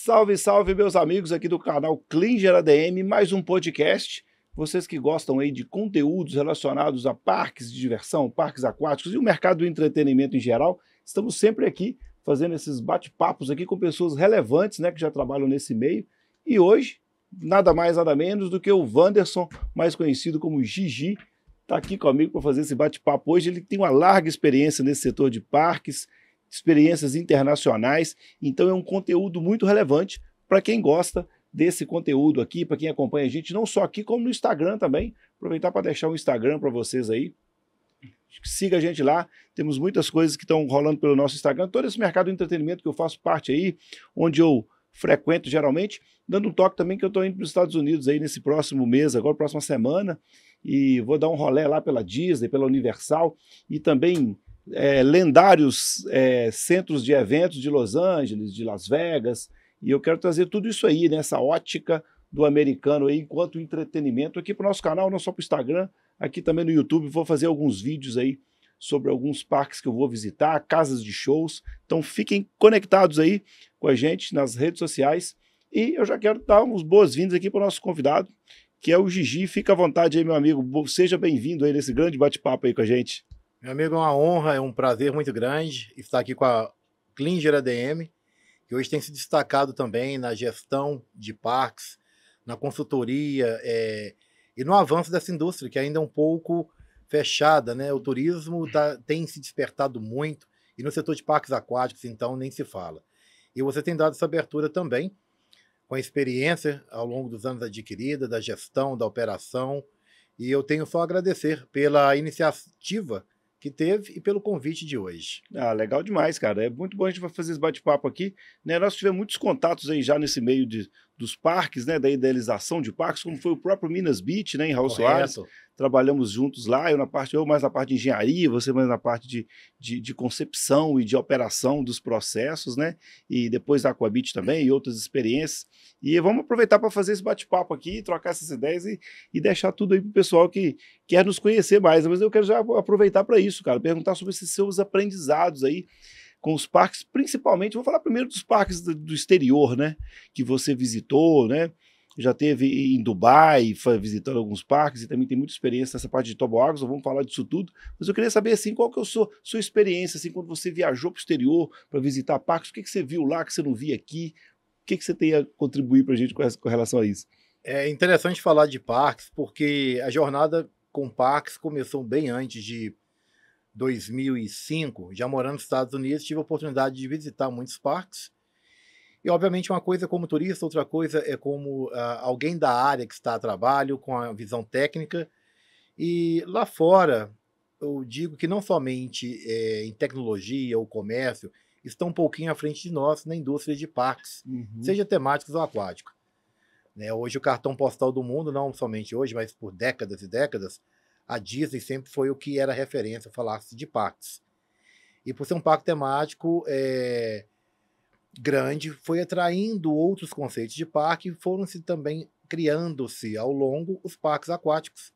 Salve, salve, meus amigos aqui do canal Klinger ADM, mais um podcast. Vocês que gostam aí de conteúdos relacionados a parques de diversão, parques aquáticos e o mercado do entretenimento em geral, estamos sempre aqui fazendo esses bate-papos aqui com pessoas relevantes, né, que já trabalham nesse meio. E hoje, nada mais, nada menos do que o Wanderson, mais conhecido como Gigi, está aqui comigo para fazer esse bate-papo hoje. Ele tem uma larga experiência nesse setor de parques, experiências internacionais, então é um conteúdo muito relevante para quem gosta desse conteúdo aqui, para quem acompanha a gente, não só aqui, como no Instagram também. Aproveitar para deixar o Instagram para vocês aí. Siga a gente lá, temos muitas coisas que estão rolando pelo nosso Instagram, todo esse mercado do entretenimento que eu faço parte aí, onde eu frequento geralmente, dando um toque também que eu estou indo para os Estados Unidos aí nesse próximo mês, agora próxima semana, e vou dar um rolê lá pela Disney, pela Universal, e também lendários centros de eventos de Los Angeles, de Las Vegas, e eu quero trazer tudo isso aí, nessa ótica do americano aí, enquanto entretenimento, aqui para o nosso canal, não só para o Instagram, aqui também no YouTube, vou fazer alguns vídeos aí sobre alguns parques que eu vou visitar, casas de shows, então fiquem conectados aí com a gente nas redes sociais, e eu já quero dar uns boas-vindas aqui para o nosso convidado, que é o Gigi. Fica à vontade aí, meu amigo, seja bem-vindo aí nesse grande bate-papo aí com a gente. Meu amigo, é uma honra, é um prazer muito grande estar aqui com a Klinger ADM, que hoje tem se destacado também na gestão de parques, na consultoria e no avanço dessa indústria, que ainda é um pouco fechada, né? O turismo tem se despertado muito, e no setor de parques aquáticos, então, nem se fala. E você tem dado essa abertura também, com a experiência ao longo dos anos adquirida, da gestão, da operação, e eu tenho só a agradecer pela iniciativa que teve e pelo convite de hoje. Ah, legal demais, cara. É muito bom a gente fazer esse bate-papo aqui, né? Nós tivemos muitos contatos aí já nesse meio dos parques, né? Da idealização de parques, como foi o próprio Minas Beach, né? Em Raul Soares. Trabalhamos juntos lá, eu mais na parte de engenharia, você mais na parte de concepção e de operação dos processos, né? E depois a Aquabit também e outras experiências. E vamos aproveitar para fazer esse bate-papo aqui, trocar essas ideias e deixar tudo aí para o pessoal que quer nos conhecer mais. Mas eu quero já aproveitar para isso, cara, perguntar sobre esses seus aprendizados aí com os parques, principalmente, vou falar primeiro dos parques do exterior, né? Que você visitou, né? Já teve em Dubai, visitando alguns parques, e também tem muita experiência nessa parte de toboáguas, vamos falar disso tudo, mas eu queria saber, assim, qual que é a sua experiência, assim, quando você viajou para o exterior para visitar parques, o que você viu lá que você não via aqui, o que você tem a contribuir para a gente com relação a isso? É interessante falar de parques, porque a jornada com parques começou bem antes de 2005, já morando nos Estados Unidos, tive a oportunidade de visitar muitos parques. E, obviamente, uma coisa é como turista, outra coisa é como alguém da área que está a trabalho, com a visão técnica. E lá fora, eu digo que não somente em tecnologia ou comércio, estão um pouquinho à frente de nós na indústria de parques, seja temáticos ou aquáticos. Né? Hoje, o cartão postal do mundo, não somente hoje, mas por décadas e décadas, a Disney sempre foi o que era referência, falar-se de parques. E por ser um parque temático grande, foi atraindo outros conceitos de parque, e foram-se também criando-se ao longo os parques aquáticos.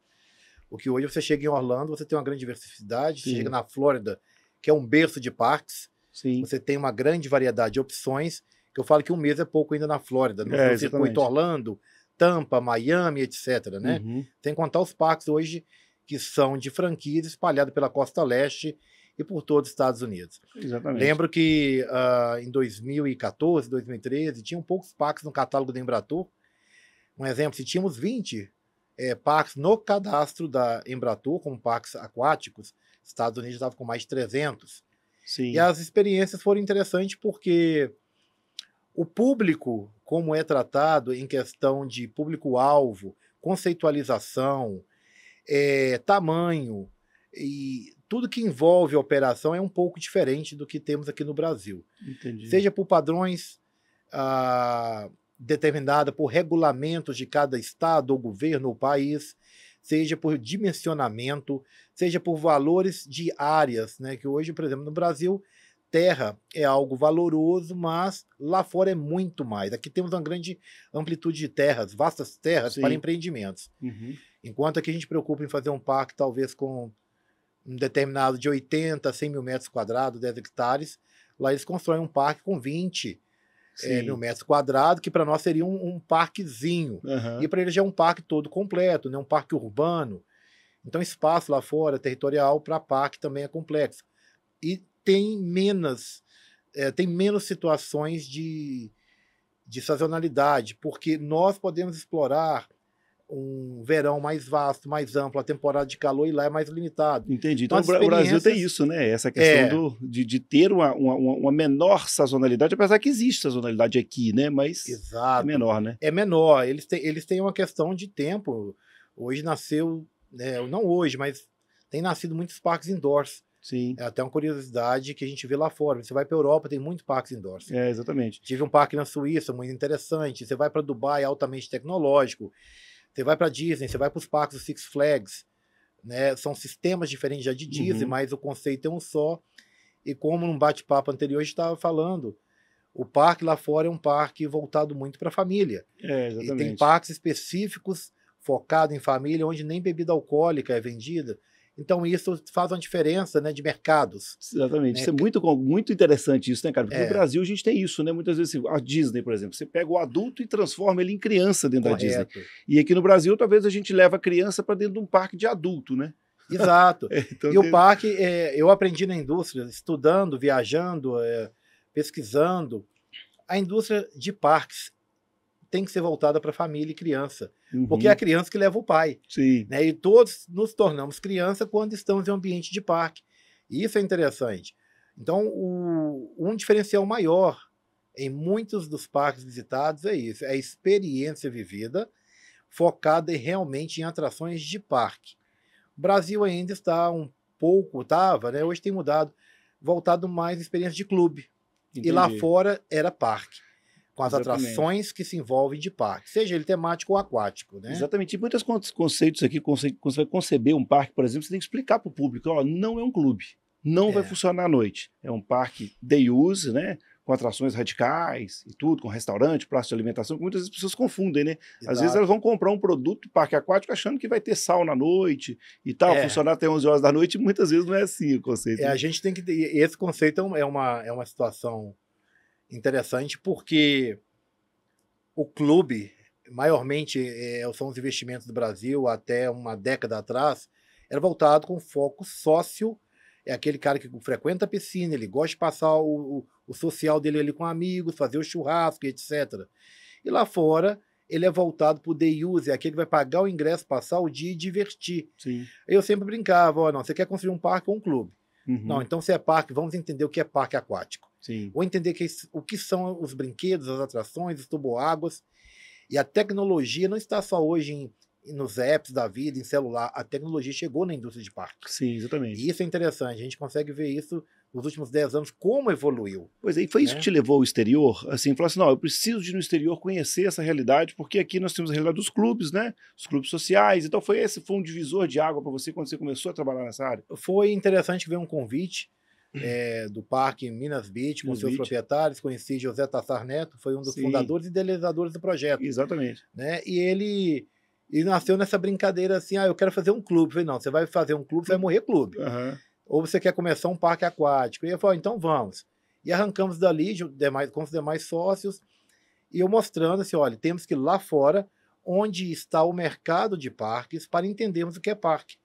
O que hoje você chega em Orlando, você tem uma grande diversidade. Sim. Você chega na Flórida, que é um berço de parques. Sim. Você tem uma grande variedade de opções, que eu falo que um mês é pouco ainda na Flórida, no circuito Orlando, Tampa, Miami, etc. Né? Sem contar os parques hoje que são de franquias espalhados pela costa leste e por todos os Estados Unidos. Exatamente. Lembro que em 2014, 2013, tinham poucos parques no catálogo da Embratur. Um exemplo, se tínhamos 20 parques no cadastro da Embratur, como parques aquáticos, Estados Unidos estava com mais de 300. Sim. E as experiências foram interessantes porque o público, como é tratado em questão de público-alvo, conceitualização, tamanho e tudo que envolve a operação é um pouco diferente do que temos aqui no Brasil. Entendi. Seja por padrões determinados por regulamentos de cada estado ou governo ou país, seja por dimensionamento, seja por valores de áreas, né? Que hoje, por exemplo, no Brasil, terra é algo valoroso, mas lá fora é muito mais. Aqui temos uma grande amplitude de terras, vastas terras. Sim. Para empreendimentos. Enquanto aqui a gente preocupa em fazer um parque, talvez com um determinado de 80 a 100 mil metros quadrados, 10 hectares, lá eles constroem um parque com 20, mil Sim. metros quadrados, que para nós seria um parquezinho. Aham. E para ele já é um parque todo completo, né? Um parque urbano. Então, espaço lá fora, territorial, para parque também é complexo. E tem menos situações de sazonalidade, porque nós podemos explorar um verão mais vasto, mais amplo, a temporada de calor e lá é mais limitado. Entendi. Então, Então as o Brasil tem experiências. isso, né? Essa questão É, de ter uma menor sazonalidade, apesar que existe sazonalidade aqui, né? Mas é exato. menor, né? É menor. Eles têm uma questão de tempo. Hoje nasceu, né, não hoje, mas tem nascido muitos parques indoors. Sim, É até uma curiosidade que a gente vê lá fora. Você vai para a Europa, tem muitos parques indoors. exatamente. Tive um parque na Suíça, muito interessante. Você vai para Dubai, altamente tecnológico. Você vai para Disney, você vai para os parques do Six Flags, né? São sistemas diferentes já de Disney, Uhum. mas o conceito é um só. E como num bate-papo anterior a gente estava falando, o parque lá fora é um parque voltado muito para a família. E tem Exatamente. parques específicos focados em família, onde nem bebida alcoólica é vendida. Então isso faz uma diferença, né, de mercados. Exatamente. Né? Isso é muito interessante isso, né, cara? Porque no É, Brasil a gente tem isso, né? Muitas vezes assim, a Disney, por exemplo, você pega o adulto e transforma ele em criança dentro da Disney. correto. E aqui no Brasil, talvez a gente leva a criança para dentro de um parque de adulto, né? Exato. Então E o tem... parque, eu aprendi na indústria, estudando, viajando, pesquisando. A indústria de parques tem que ser voltada para família e criança, porque é a Uhum. criança que leva o pai. Sim, Né? E todos nos tornamos criança quando estamos em um ambiente de parque. E isso é interessante. Então, um diferencial maior em muitos dos parques visitados é isso, é a experiência vivida, focada realmente em atrações de parque. O Brasil ainda está um pouco, estava, né? Hoje tem mudado, voltado mais à experiência de clube. E lá entendi. fora era parque, com as Exatamente. atrações que se envolvem de parque, seja ele temático ou aquático, né? Exatamente. E muitos conceitos aqui, quando você vai conceber um parque, por exemplo, você tem que explicar para o público, ó, não é um clube, não vai É, funcionar à noite. É um parque day use, né? Com atrações radicais e tudo, com restaurante, praça de alimentação, que muitas vezes as pessoas confundem, né? Às vezes elas exato. vão comprar um produto, parque aquático, achando que vai ter sauna à noite e tal, É, funcionar até 11 horas da noite, e muitas vezes não é assim o conceito, a né? gente tem que ter, esse conceito é uma situação interessante, porque o clube, maiormente, são os investimentos do Brasil, até uma década atrás, era voltado com foco sócio, é aquele cara que frequenta a piscina, ele gosta de passar o social dele ali com amigos, fazer o churrasco, etc. E lá fora, ele é voltado para o day use, é aquele que vai pagar o ingresso, passar o dia e divertir. Sim. Eu sempre brincava, ó, não, você quer construir um parque ou um clube? Não, Uhum. então se é parque, vamos entender o que é parque aquático. Sim. Ou entender o que são os brinquedos, as atrações, os toboáguas. E a tecnologia não está só hoje nos apps da vida, em celular. A tecnologia chegou na indústria de parque. Sim, E exatamente. isso é interessante. A gente consegue ver isso nos últimos 10 anos, como evoluiu. Pois é, e foi isso que Né? te levou ao exterior? Assim, falou assim, não, eu preciso de ir no exterior conhecer essa realidade, porque aqui nós temos a realidade dos clubes, né? Os clubes sociais. Então foi um divisor de água para você quando você começou a trabalhar nessa área? Foi interessante ver um convite do parque em Minas Beach, com Nos seus vídeos? proprietários. Conheci José Tassar Neto, foi um dos Sim, fundadores e idealizadores do projeto. exatamente. Né? E ele nasceu nessa brincadeira assim, eu quero fazer um clube. Eu falei, não, você vai fazer um clube, você vai morrer clube. Aham. Ou você quer começar um parque aquático? E eu falei, então vamos. E arrancamos dali com os demais sócios, e eu mostrando assim, olha, temos que ir lá fora, onde está o mercado de parques, para entendermos o que é parque.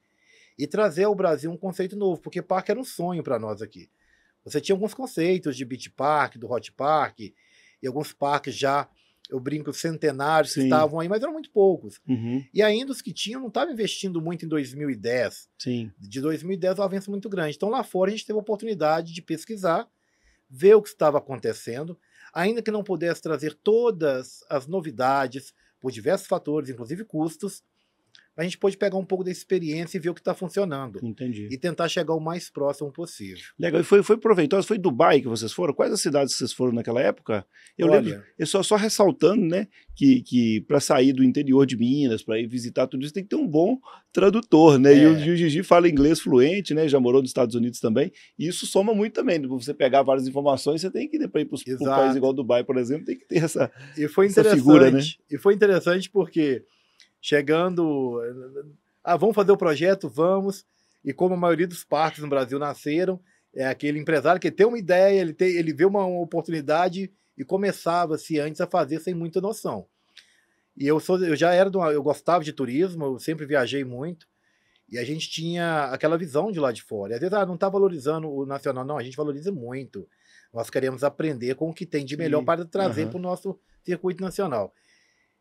E trazer ao Brasil um conceito novo, porque parque era um sonho para nós aqui. Você tinha alguns conceitos de beach park, do hot park, e alguns parques já, eu brinco, centenários que Sim. estavam aí, mas eram muito poucos. Uhum. E ainda os que tinham não estavam investindo muito em 2010. Sim. De 2010 o avanço muito grande. Então lá fora a gente teve a oportunidade de pesquisar, ver o que estava acontecendo, ainda que não pudesse trazer todas as novidades, por diversos fatores, inclusive custos, a gente pôde pegar um pouco da experiência e ver o que está funcionando. Entendi. E tentar chegar o mais próximo possível. Legal. E foi proveitoso? Foi Dubai que vocês foram? Quais as cidades que vocês foram naquela época? Eu lembro, Olha, eu só ressaltando, né, que para sair do interior de Minas, para ir visitar tudo isso, tem que ter um bom tradutor, né? E o é, Gigi fala inglês fluente, né? Já morou nos Estados Unidos também. E isso soma muito também. Né? Pra você pegar várias informações, você tem que ir para ir para um país exato. igual Dubai, por exemplo, tem que ter E foi essa figura, né? interessante. E foi interessante porque chegando, vamos fazer o projeto, vamos. E como a maioria dos parques no Brasil nasceram, é aquele empresário que tem uma ideia, ele vê uma oportunidade e começava-se antes a fazer sem muita noção. E eu eu gostava de turismo, eu sempre viajei muito, e a gente tinha aquela visão de lá de fora. E às vezes, não está valorizando o nacional. Não, a gente valoriza muito. Nós queremos aprender com o que tem de melhor Sim. para trazer para o nosso circuito nacional.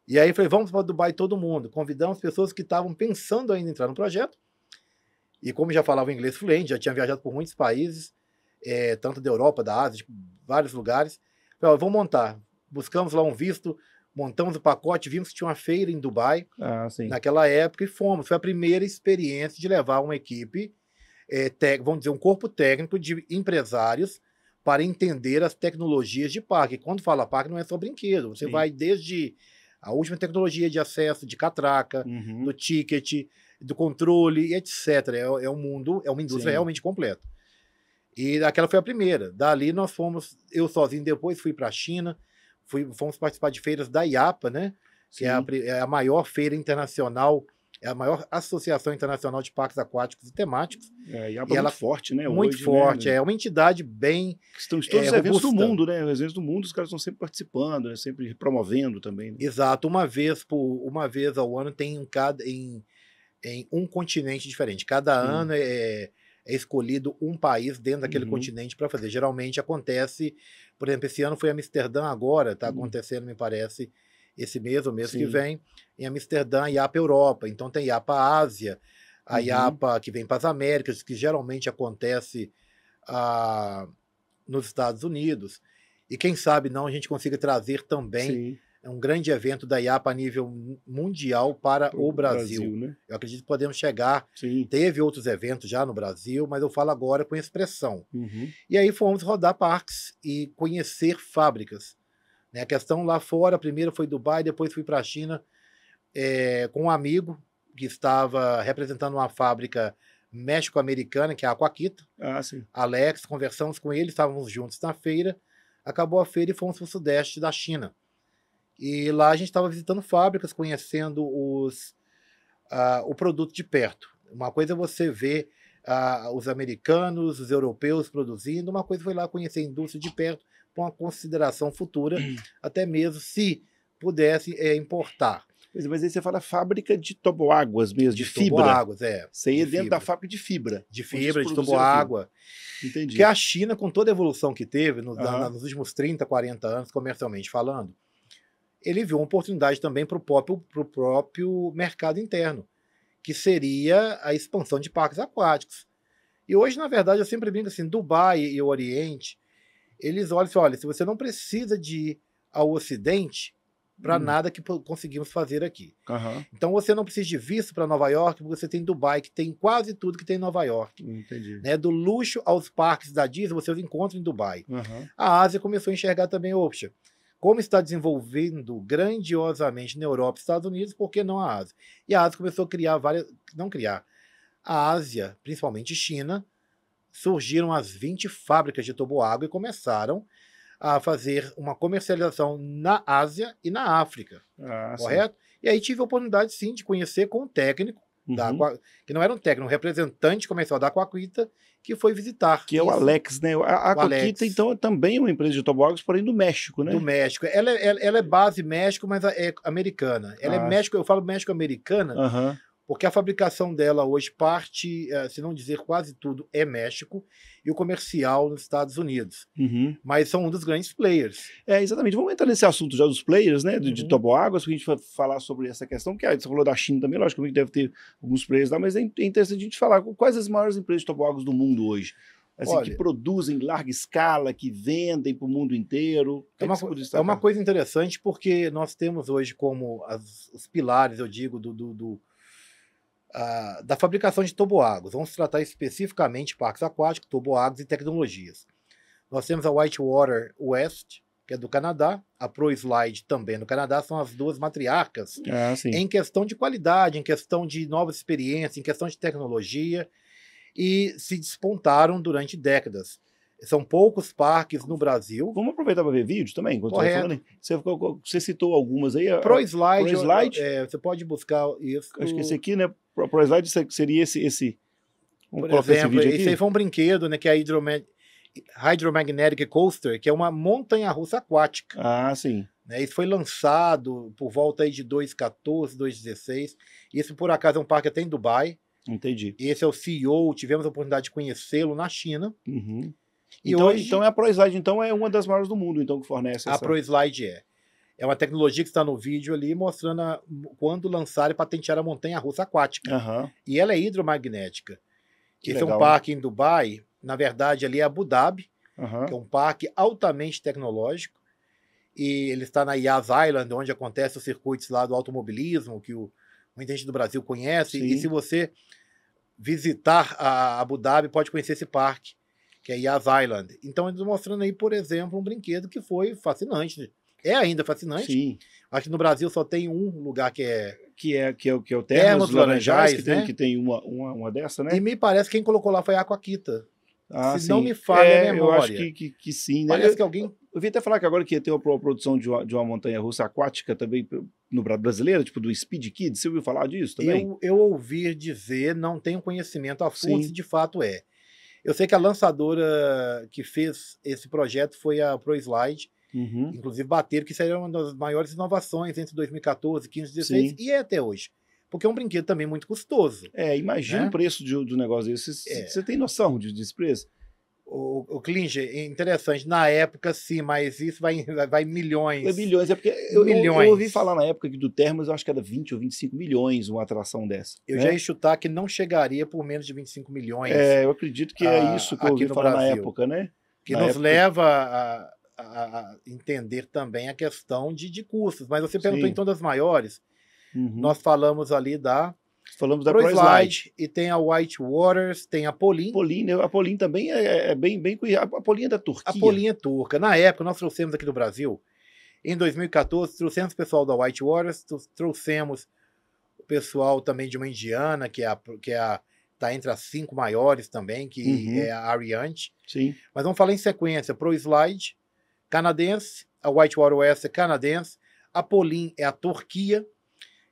E aí falei, vamos para Dubai todo mundo. Convidamos pessoas que estavam pensando ainda em entrar no projeto. E como já falava inglês fluente, já tinha viajado por muitos países, tanto da Europa, da Ásia, de vários lugares. Falei, vamos montar. Buscamos lá um visto, montamos o pacote, vimos que tinha uma feira em Dubai, naquela época, e fomos. Foi a primeira experiência de levar uma equipe, vamos dizer, um corpo técnico de empresários para entender as tecnologias de parque. Quando fala parque, não é só brinquedo. Você vai desde a última tecnologia de acesso, de catraca, do ticket, do controle, etc. É um mundo, é uma indústria realmente completa. E aquela foi a primeira. Dali nós fomos, eu sozinho depois fui para a China, fomos participar de feiras da IAPA, né? Que é a maior feira internacional, é a maior associação internacional de parques aquáticos e temáticos. A IAPA é muito forte, né? Muito hoje, forte, né? É uma entidade bem estão em todos os eventos robusta. do mundo, né? Os eventos do mundo, os caras estão sempre participando, né? Sempre promovendo também. Né? Exato, uma vez ao ano tem em um continente diferente. Cada ano é escolhido um país dentro daquele continente para fazer. Geralmente acontece, por exemplo, esse ano foi Amsterdã agora, está acontecendo, me parece, esse mês ou mês que vem, em Amsterdã, IAPA Europa. Então tem IAPA Ásia, a IAPA que vem para as Américas, que geralmente acontece nos Estados Unidos. E quem sabe não a gente consiga trazer também um grande evento da IAPA a nível mundial para o Brasil. Né? Eu acredito que podemos chegar. Teve outros eventos já no Brasil, mas eu falo agora com expressão. E aí fomos rodar parques e conhecer fábricas. Né? A questão lá fora, primeiro foi Dubai, depois fui para a China com um amigo que estava representando uma fábrica México-americana, que é a Aquakita. Alex, conversamos com ele, estávamos juntos na feira. Acabou a feira e fomos para o sudeste da China. E lá a gente estava visitando fábricas, conhecendo o produto de perto. Uma coisa é você ver os americanos, os europeus produzindo, uma coisa foi lá conhecer a indústria de perto, com uma consideração futura, até mesmo se pudesse importar. Mas aí você fala fábrica de toboáguas mesmo, de fibra. Toboáguas, Você ia dentro da fábrica de fibra. De fibra, de toboágua. Entendi. Porque a China, com toda a evolução que teve nos últimos 30, 40 anos, comercialmente falando, ele viu uma oportunidade também para o próprio mercado interno, que seria a expansão de parques aquáticos. E hoje, na verdade, eu sempre brinco assim, Dubai e o Oriente, eles olham assim, olha, se você não precisa de ir ao Ocidente para nada que conseguimos fazer aqui. Então você não precisa de visto para Nova York, porque você tem Dubai, que tem quase tudo que tem em Nova York. Entendi. Né? Do luxo aos parques da Disney, você os encontra em Dubai. A Ásia começou a enxergar também, oxa, como está desenvolvendo grandiosamente na Europa e Estados Unidos, por que não a Ásia? E a Ásia começou a criar a Ásia, principalmente China, surgiram as 20 fábricas de toboágua e começaram a fazer uma comercialização na Ásia e na África, correto? E aí tive a oportunidade, sim, de conhecer com um técnico, que não era um técnico, um representante comercial da Aquakita, que foi visitar. Que é o Alex, né? A Aquakita, então, é também uma empresa de toboáguas, porém do México, né? Do México. Ela é base México, mas é americana. Ela é México, eu falo México-americana, porque a fabricação dela hoje parte, se não dizer quase tudo, é México, e o comercial nos Estados Unidos. Mas são um dos grandes players. Exatamente. Vamos entrar nesse assunto já dos players, né? De toboáguas, para a gente falar sobre essa questão, que você falou da China também, logicamente deve ter alguns players lá, mas é interessante a gente falar quais as maiores empresas de toboáguas do mundo hoje. Assim, olha, que produzem em larga escala, que vendem para o mundo inteiro. É uma coisa interessante, porque nós temos hoje como os pilares, eu digo, da fabricação de toboáguas. Vamos tratar especificamente parques aquáticos, toboáguas e tecnologias. Nós temos a Whitewater West, que é do Canadá, a ProSlide também no Canadá, são as duas matriarcas em questão de qualidade, em questão de novas experiências, em questão de tecnologia, e se despontaram durante décadas. São poucos parques no Brasil. Vamos aproveitar para ver vídeos também? Correto. Você citou algumas aí. ProSlide, você pode buscar isso. Acho que esse aqui, né? ProSlide seria esse. Por exemplo, esse aí foi um brinquedo, né? Que é a Hydromagnetic Coaster, que é uma montanha-russa aquática. Ah, sim. Né? Isso foi lançado por volta aí de 2014, 2016. Isso, por acaso, é um parque até em Dubai. Entendi. Esse é o CEO, tivemos a oportunidade de conhecê-lo na China. Uhum. E então, hoje, então a ProSlide então, é uma das maiores do mundo então, que fornece a essa... ProSlide é uma tecnologia que está no vídeo ali, mostrando quando lançaram e patentearam a montanha-russa aquática. Aham. E ela é hidromagnética. Que Esse é um legal. parque em Dubai, na verdade ali é Abu Dhabi, Aham. que é um parque altamente tecnológico, e ele está na Yas Island, onde acontece os circuitos lá do automobilismo, que muita gente do Brasil conhece, Sim. e se você visitar a Abu Dhabi, pode conhecer esse parque, que é Yas Island. Então, eles mostrando aí, por exemplo, um brinquedo que foi fascinante. É ainda fascinante. Sim. Acho que no Brasil só tem um lugar que é o Termas Termas dos Laranjais, Laranjais, que tem uma dessa, né? E me parece que quem colocou lá foi a Aquakita. Ah, Se sim. não me falha a memória. Eu acho que sim, né? Parece que alguém... Eu vi até falar que agora que ia ter uma produção de uma montanha-russa aquática também no brasileira, tipo do Speed Kids. Você ouviu falar disso também? Eu ouvi dizer, não tenho conhecimento a fundo Sim. se de fato é. Eu sei que a lançadora que fez esse projeto foi a ProSlide, Uhum. inclusive bateram que isso era uma das maiores inovações entre 2014, 15, 16 Sim. e é até hoje. Porque é um brinquedo também muito custoso. Imagina né? o preço do negócio desse. Você tem noção desse preço? O Klinger, interessante, na época sim, mas isso vai milhões. É milhões, é porque eu ouvi falar na época do Termas, eu acho que era 20 ou 25 milhões uma atração dessa. Eu né? já ia chutar que não chegaria por menos de 25 milhões. Eu acredito que é isso que eu ouvi falar na época, né? Que nos leva a entender também a questão de custos. Mas você perguntou então das maiores. Uhum. Nós falamos ali Falamos da ProSlide, e tem a White Waters, tem a Polin. A Polin também é bem cuidada. A Polin é da Turquia. A Polin é turca. Na época, nós trouxemos aqui do Brasil, em 2014, trouxemos o pessoal da White Waters, trouxemos o pessoal também de uma indiana, que está entre as 5 maiores também, que é a Ariante. Sim. Mas vamos falar em sequência. ProSlide, canadense, a White Waters é canadense, a Polin é a Turquia,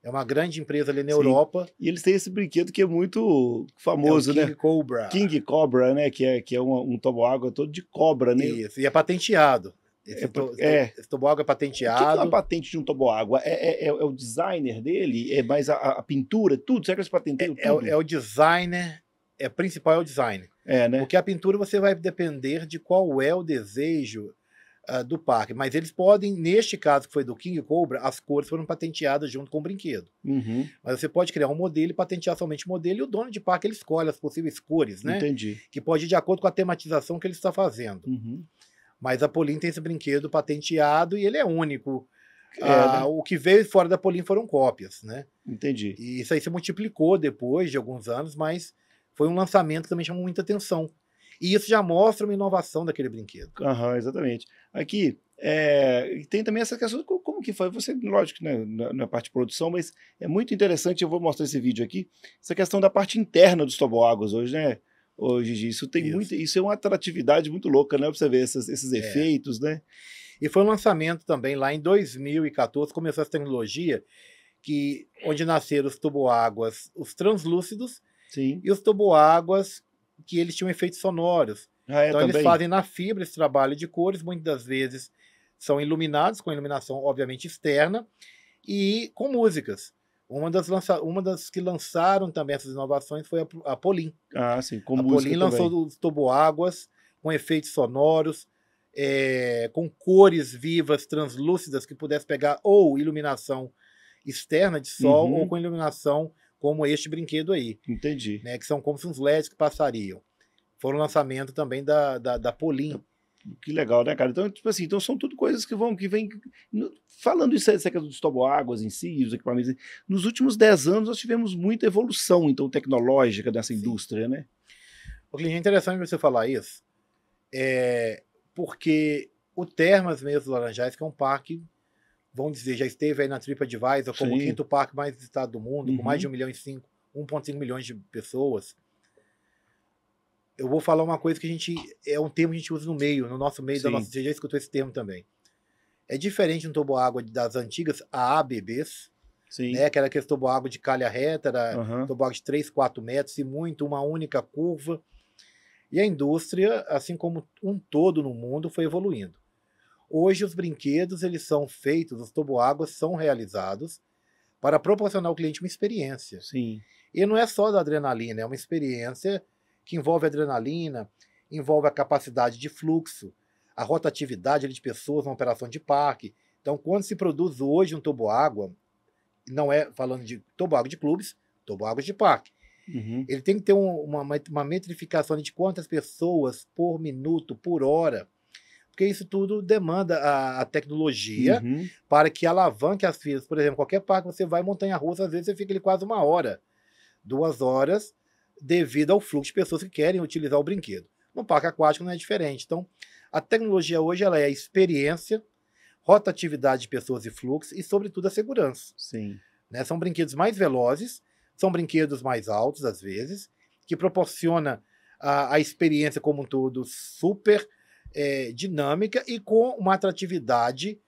é uma grande empresa ali na Europa. E eles têm esse brinquedo que é muito famoso, King Cobra. King Cobra, né? Que é um toboágua todo de cobra, né? Isso, e é patenteado. Esse toboágua é patenteado. O que é a patente de um toboágua? É o designer dele? É mais a pintura? Tudo? Será que eles patenteiam tudo? É o designer, principal é o design. Né? Porque a pintura você vai depender de qual é o desejo do parque. Mas eles podem, neste caso que foi do King Cobra, as cores foram patenteadas junto com o brinquedo. Uhum. Mas você pode criar um modelo e patentear somente o modelo, e o dono de parque ele escolhe as possíveis cores, né? Entendi. Que pode ir de acordo com a tematização que ele está fazendo. Uhum. Mas a Polin tem esse brinquedo patenteado e ele é único. Né? O que veio fora da Polin foram cópias, né? Entendi. E isso aí se multiplicou depois de alguns anos, mas foi um lançamento que também chamou muita atenção. E isso já mostra uma inovação daquele brinquedo. Exatamente. Aqui, tem também essa questão, como que foi? Você, lógico, né, na parte de produção, mas é muito interessante, eu vou mostrar esse vídeo aqui, essa questão da parte interna dos toboáguas hoje, né? Gigi, isso é uma atratividade muito louca, né? Pra você ver esses efeitos, né? E foi um lançamento também lá em 2014, começou essa tecnologia, onde nasceram os toboáguas, os translúcidos, Sim. e os toboáguas que eles tinham efeitos sonoros. Então também? eles fazem na fibra esse trabalho de cores, muitas das vezes são iluminados, com iluminação obviamente externa, e com músicas. Uma das que lançaram também essas inovações foi a Polin. Sim, com a música Polin lançou os toboáguas com efeitos sonoros, com cores vivas, translúcidas, que pudesse pegar ou iluminação externa de sol, ou com iluminação como este brinquedo aí. Entendi. Né, que são como se uns LEDs que passariam. Foram lançamento também da Polin. Que legal, né, cara? Então, tipo assim, são tudo coisas que vêm... Falando isso, essa questão dos toboáguas em si, os equipamentos, nos últimos 10 anos nós tivemos muita evolução, então, tecnológica dessa indústria, né? É interessante você falar isso, porque o Termas mesmo dos Laranjais, que é um parque, vamos dizer, já esteve aí na TripAdvisor como o 5º parque mais visitado do mundo, com mais de 1,5 milhões de pessoas. Eu vou falar uma coisa que é um termo que a gente usa no nosso meio, você já escutou esse termo também. É diferente um toboágua das antigas AABBs, né, que era aquele toboágua de calha reta, era toboágua de 3, 4 metros, e muito, uma única curva. E a indústria, assim como um todo no mundo, foi evoluindo. Hoje os brinquedos eles são feitos, os toboáguas são realizados para proporcionar ao cliente uma experiência. Sim. E não é só da adrenalina, é uma experiência que envolve adrenalina, envolve a capacidade de fluxo, a rotatividade de pessoas na operação de parque. Então, quando se produz hoje um toboágua, não é falando de toboágua de clubes, toboágua de parque. Uhum. Ele tem que ter uma metrificação de quantas pessoas por minuto, por hora, porque isso tudo demanda a tecnologia Uhum. para que alavanque as filas. Por exemplo, qualquer parque você vai montanha-russa, às vezes você fica ali quase 1 hora, 2 horas, devido ao fluxo de pessoas que querem utilizar o brinquedo. No parque aquático não é diferente. Então, a tecnologia hoje ela é a experiência, rotatividade de pessoas e fluxo e, sobretudo, a segurança. Sim. Né? São brinquedos mais velozes, são brinquedos mais altos, às vezes, que proporciona a experiência como um todo super dinâmica e com uma atratividade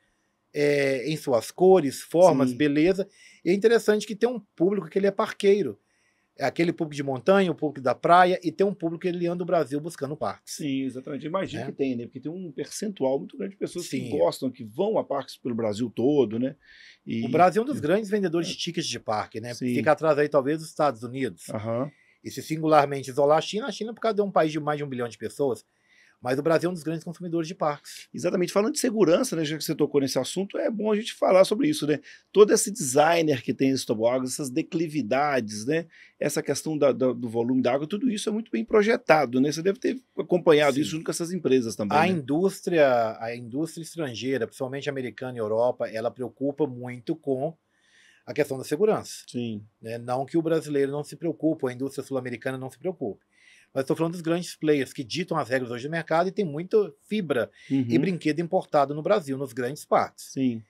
em suas cores, formas, Sim. beleza. E é interessante que tem um público que ele é parqueiro. É aquele público de montanha, o público da praia, e tem um público que ele anda o Brasil buscando parques. Sim, exatamente. Imagino Né? que tem, né? Porque tem um percentual muito grande de pessoas que Sim. gostam, que vão a parques pelo Brasil todo, né? O Brasil é um dos grandes vendedores de tickets de parque, né? Sim. Fica atrás aí, talvez, dos Estados Unidos. Aham. E se singularmente isolar a China por causa de um país de mais de 1 bilhão de pessoas, mas o Brasil é um dos grandes consumidores de parques. Exatamente. Falando de segurança, né, já que você tocou nesse assunto, é bom a gente falar sobre isso, né? Todo esse designer que tem esse toboágua, essas declividades, né? Essa questão do volume da água, tudo isso é muito bem projetado, né? Você deve ter acompanhado Sim. isso junto com essas empresas também, A né? indústria estrangeira, principalmente americana e Europa, ela preocupa muito com a questão da segurança. Sim. Né? Não que o brasileiro não se preocupe, a indústria sul-americana não se preocupe. Mas estou falando dos grandes players que ditam as regras hoje do mercado e tem muita fibra e brinquedo importado no Brasil, nos grandes parques. Sim.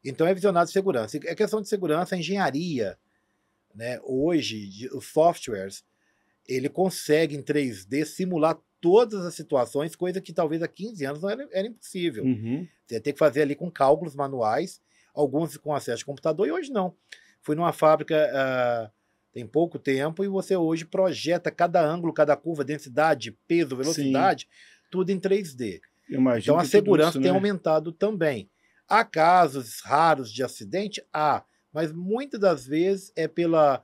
Então é visionado de segurança. E a questão de segurança, a engenharia, né? Hoje, os softwares, ele consegue em 3D simular todas as situações, coisa que talvez há 15 anos não era impossível. Uhum. Você ia ter que fazer ali com cálculos manuais, alguns com acesso de computador, e hoje não. Fui numa fábrica tem pouco tempo, e você hoje projeta cada ângulo, cada curva, densidade, peso, velocidade, tudo em 3D. Eu imagino Então a que tudo segurança isso, tem né? aumentado também. Há casos raros de acidente? Há, mas muitas das vezes é pela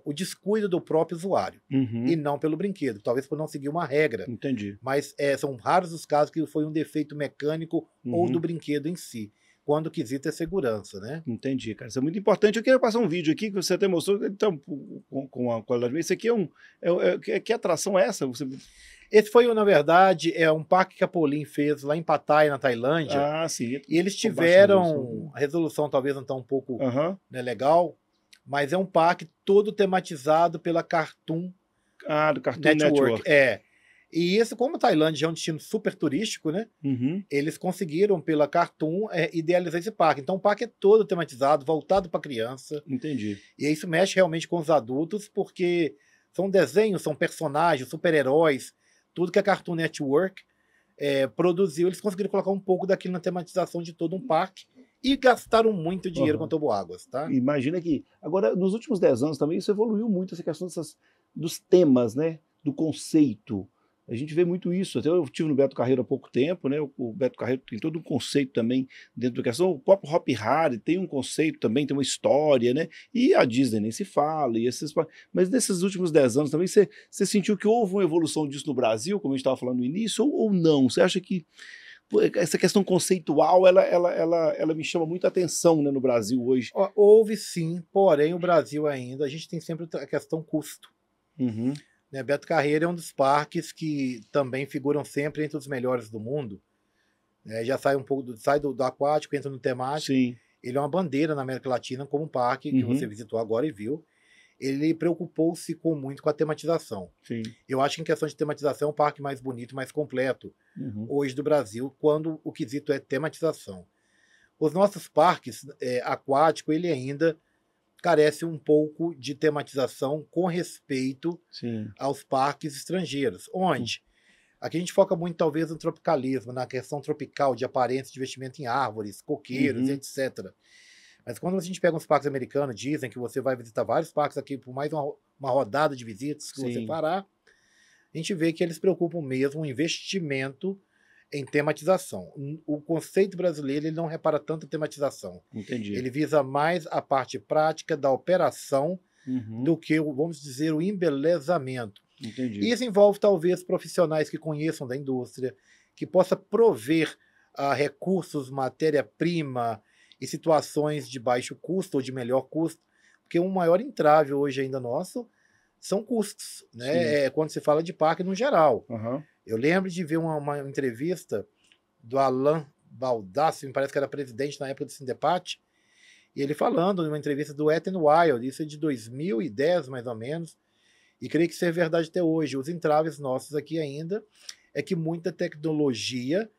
o descuido do próprio usuário Uhum. e não pelo brinquedo, talvez por não seguir uma regra. Entendi. Mas são raros os casos que foi um defeito mecânico ou Uhum. do brinquedo em si, quando o quesito é segurança, né? Entendi, cara. Isso é muito importante. Eu queria passar um vídeo aqui que você até mostrou, então, com a qualidade. Isso aqui que atração é essa? Você... Esse foi, na verdade, um parque que a Pauline fez lá em Pattaya, na Tailândia. Ah, sim. E eles Tô baixando tiveram, a resolução talvez não está um pouco Aham. legal, mas é um parque todo tematizado pela Cartoon Ah, do Cartoon Network. E isso, como a Tailândia é um destino super turístico, né? Uhum. Eles conseguiram, pela Cartoon, idealizar esse parque. Então o parque é todo tematizado, voltado para criança. Entendi. E isso mexe realmente com os adultos, porque são desenhos, são personagens, super-heróis, tudo que a Cartoon Network produziu, eles conseguiram colocar um pouco daquilo na tematização de todo um parque e gastaram muito dinheiro com toboáguas, tá? Imagina que, agora, nos últimos 10 anos também, isso evoluiu muito, essa questão dos temas, né? Do conceito. A gente vê muito isso. Até eu estive no Beto Carreiro há pouco tempo, né? O Beto Carreiro tem todo um conceito também dentro da questão. O próprio Hop Hari tem um conceito também, tem uma história, né? E a Disney nem se fala. Mas nesses últimos 10 anos também, você sentiu que houve uma evolução disso no Brasil, como a gente estava falando no início, ou não? Você acha que essa questão conceitual, ela me chama muita atenção, né, no Brasil hoje? Houve sim, porém o Brasil ainda, a gente tem sempre a questão custo. Uhum. Né, Beto Carreiro é um dos parques que também figuram sempre entre os melhores do mundo. Já sai um pouco do aquático, entra no temático. Sim. Ele é uma bandeira na América Latina como um parque que você visitou agora e viu. Ele preocupou-se muito com a tematização. Sim. Eu acho que em questão de tematização é o parque mais bonito, mais completo hoje do Brasil, quando o quesito é tematização. Os nossos parques aquáticos, ele ainda carece um pouco de tematização com respeito aos parques estrangeiros, onde aqui a gente foca muito talvez no tropicalismo, na questão tropical de aparência de investimento em árvores, coqueiros, etc. Mas quando a gente pega uns parques americanos, dizem que você vai visitar vários parques aqui por mais uma rodada de visitas que você fará, a gente vê que eles preocupam mesmo o investimento em tematização. O conceito brasileiro ele não repara tanto em tematização. Entendi. Ele visa mais a parte prática da operação do que, vamos dizer, o embelezamento. Entendi. E isso envolve, talvez, profissionais que conheçam da indústria, que possa prover recursos, matéria-prima e situações de baixo custo ou de melhor custo, porque um maior entrave hoje ainda nosso são custos, né? Quando se fala de parque no geral. Eu lembro de ver uma entrevista do Alain Baldassi, me parece que era presidente na época do Sindepat, e ele falando numa entrevista do Wet n Wild, isso é de 2010 mais ou menos, e creio que isso é verdade até hoje. Os entraves nossos aqui ainda é que muita tecnologia,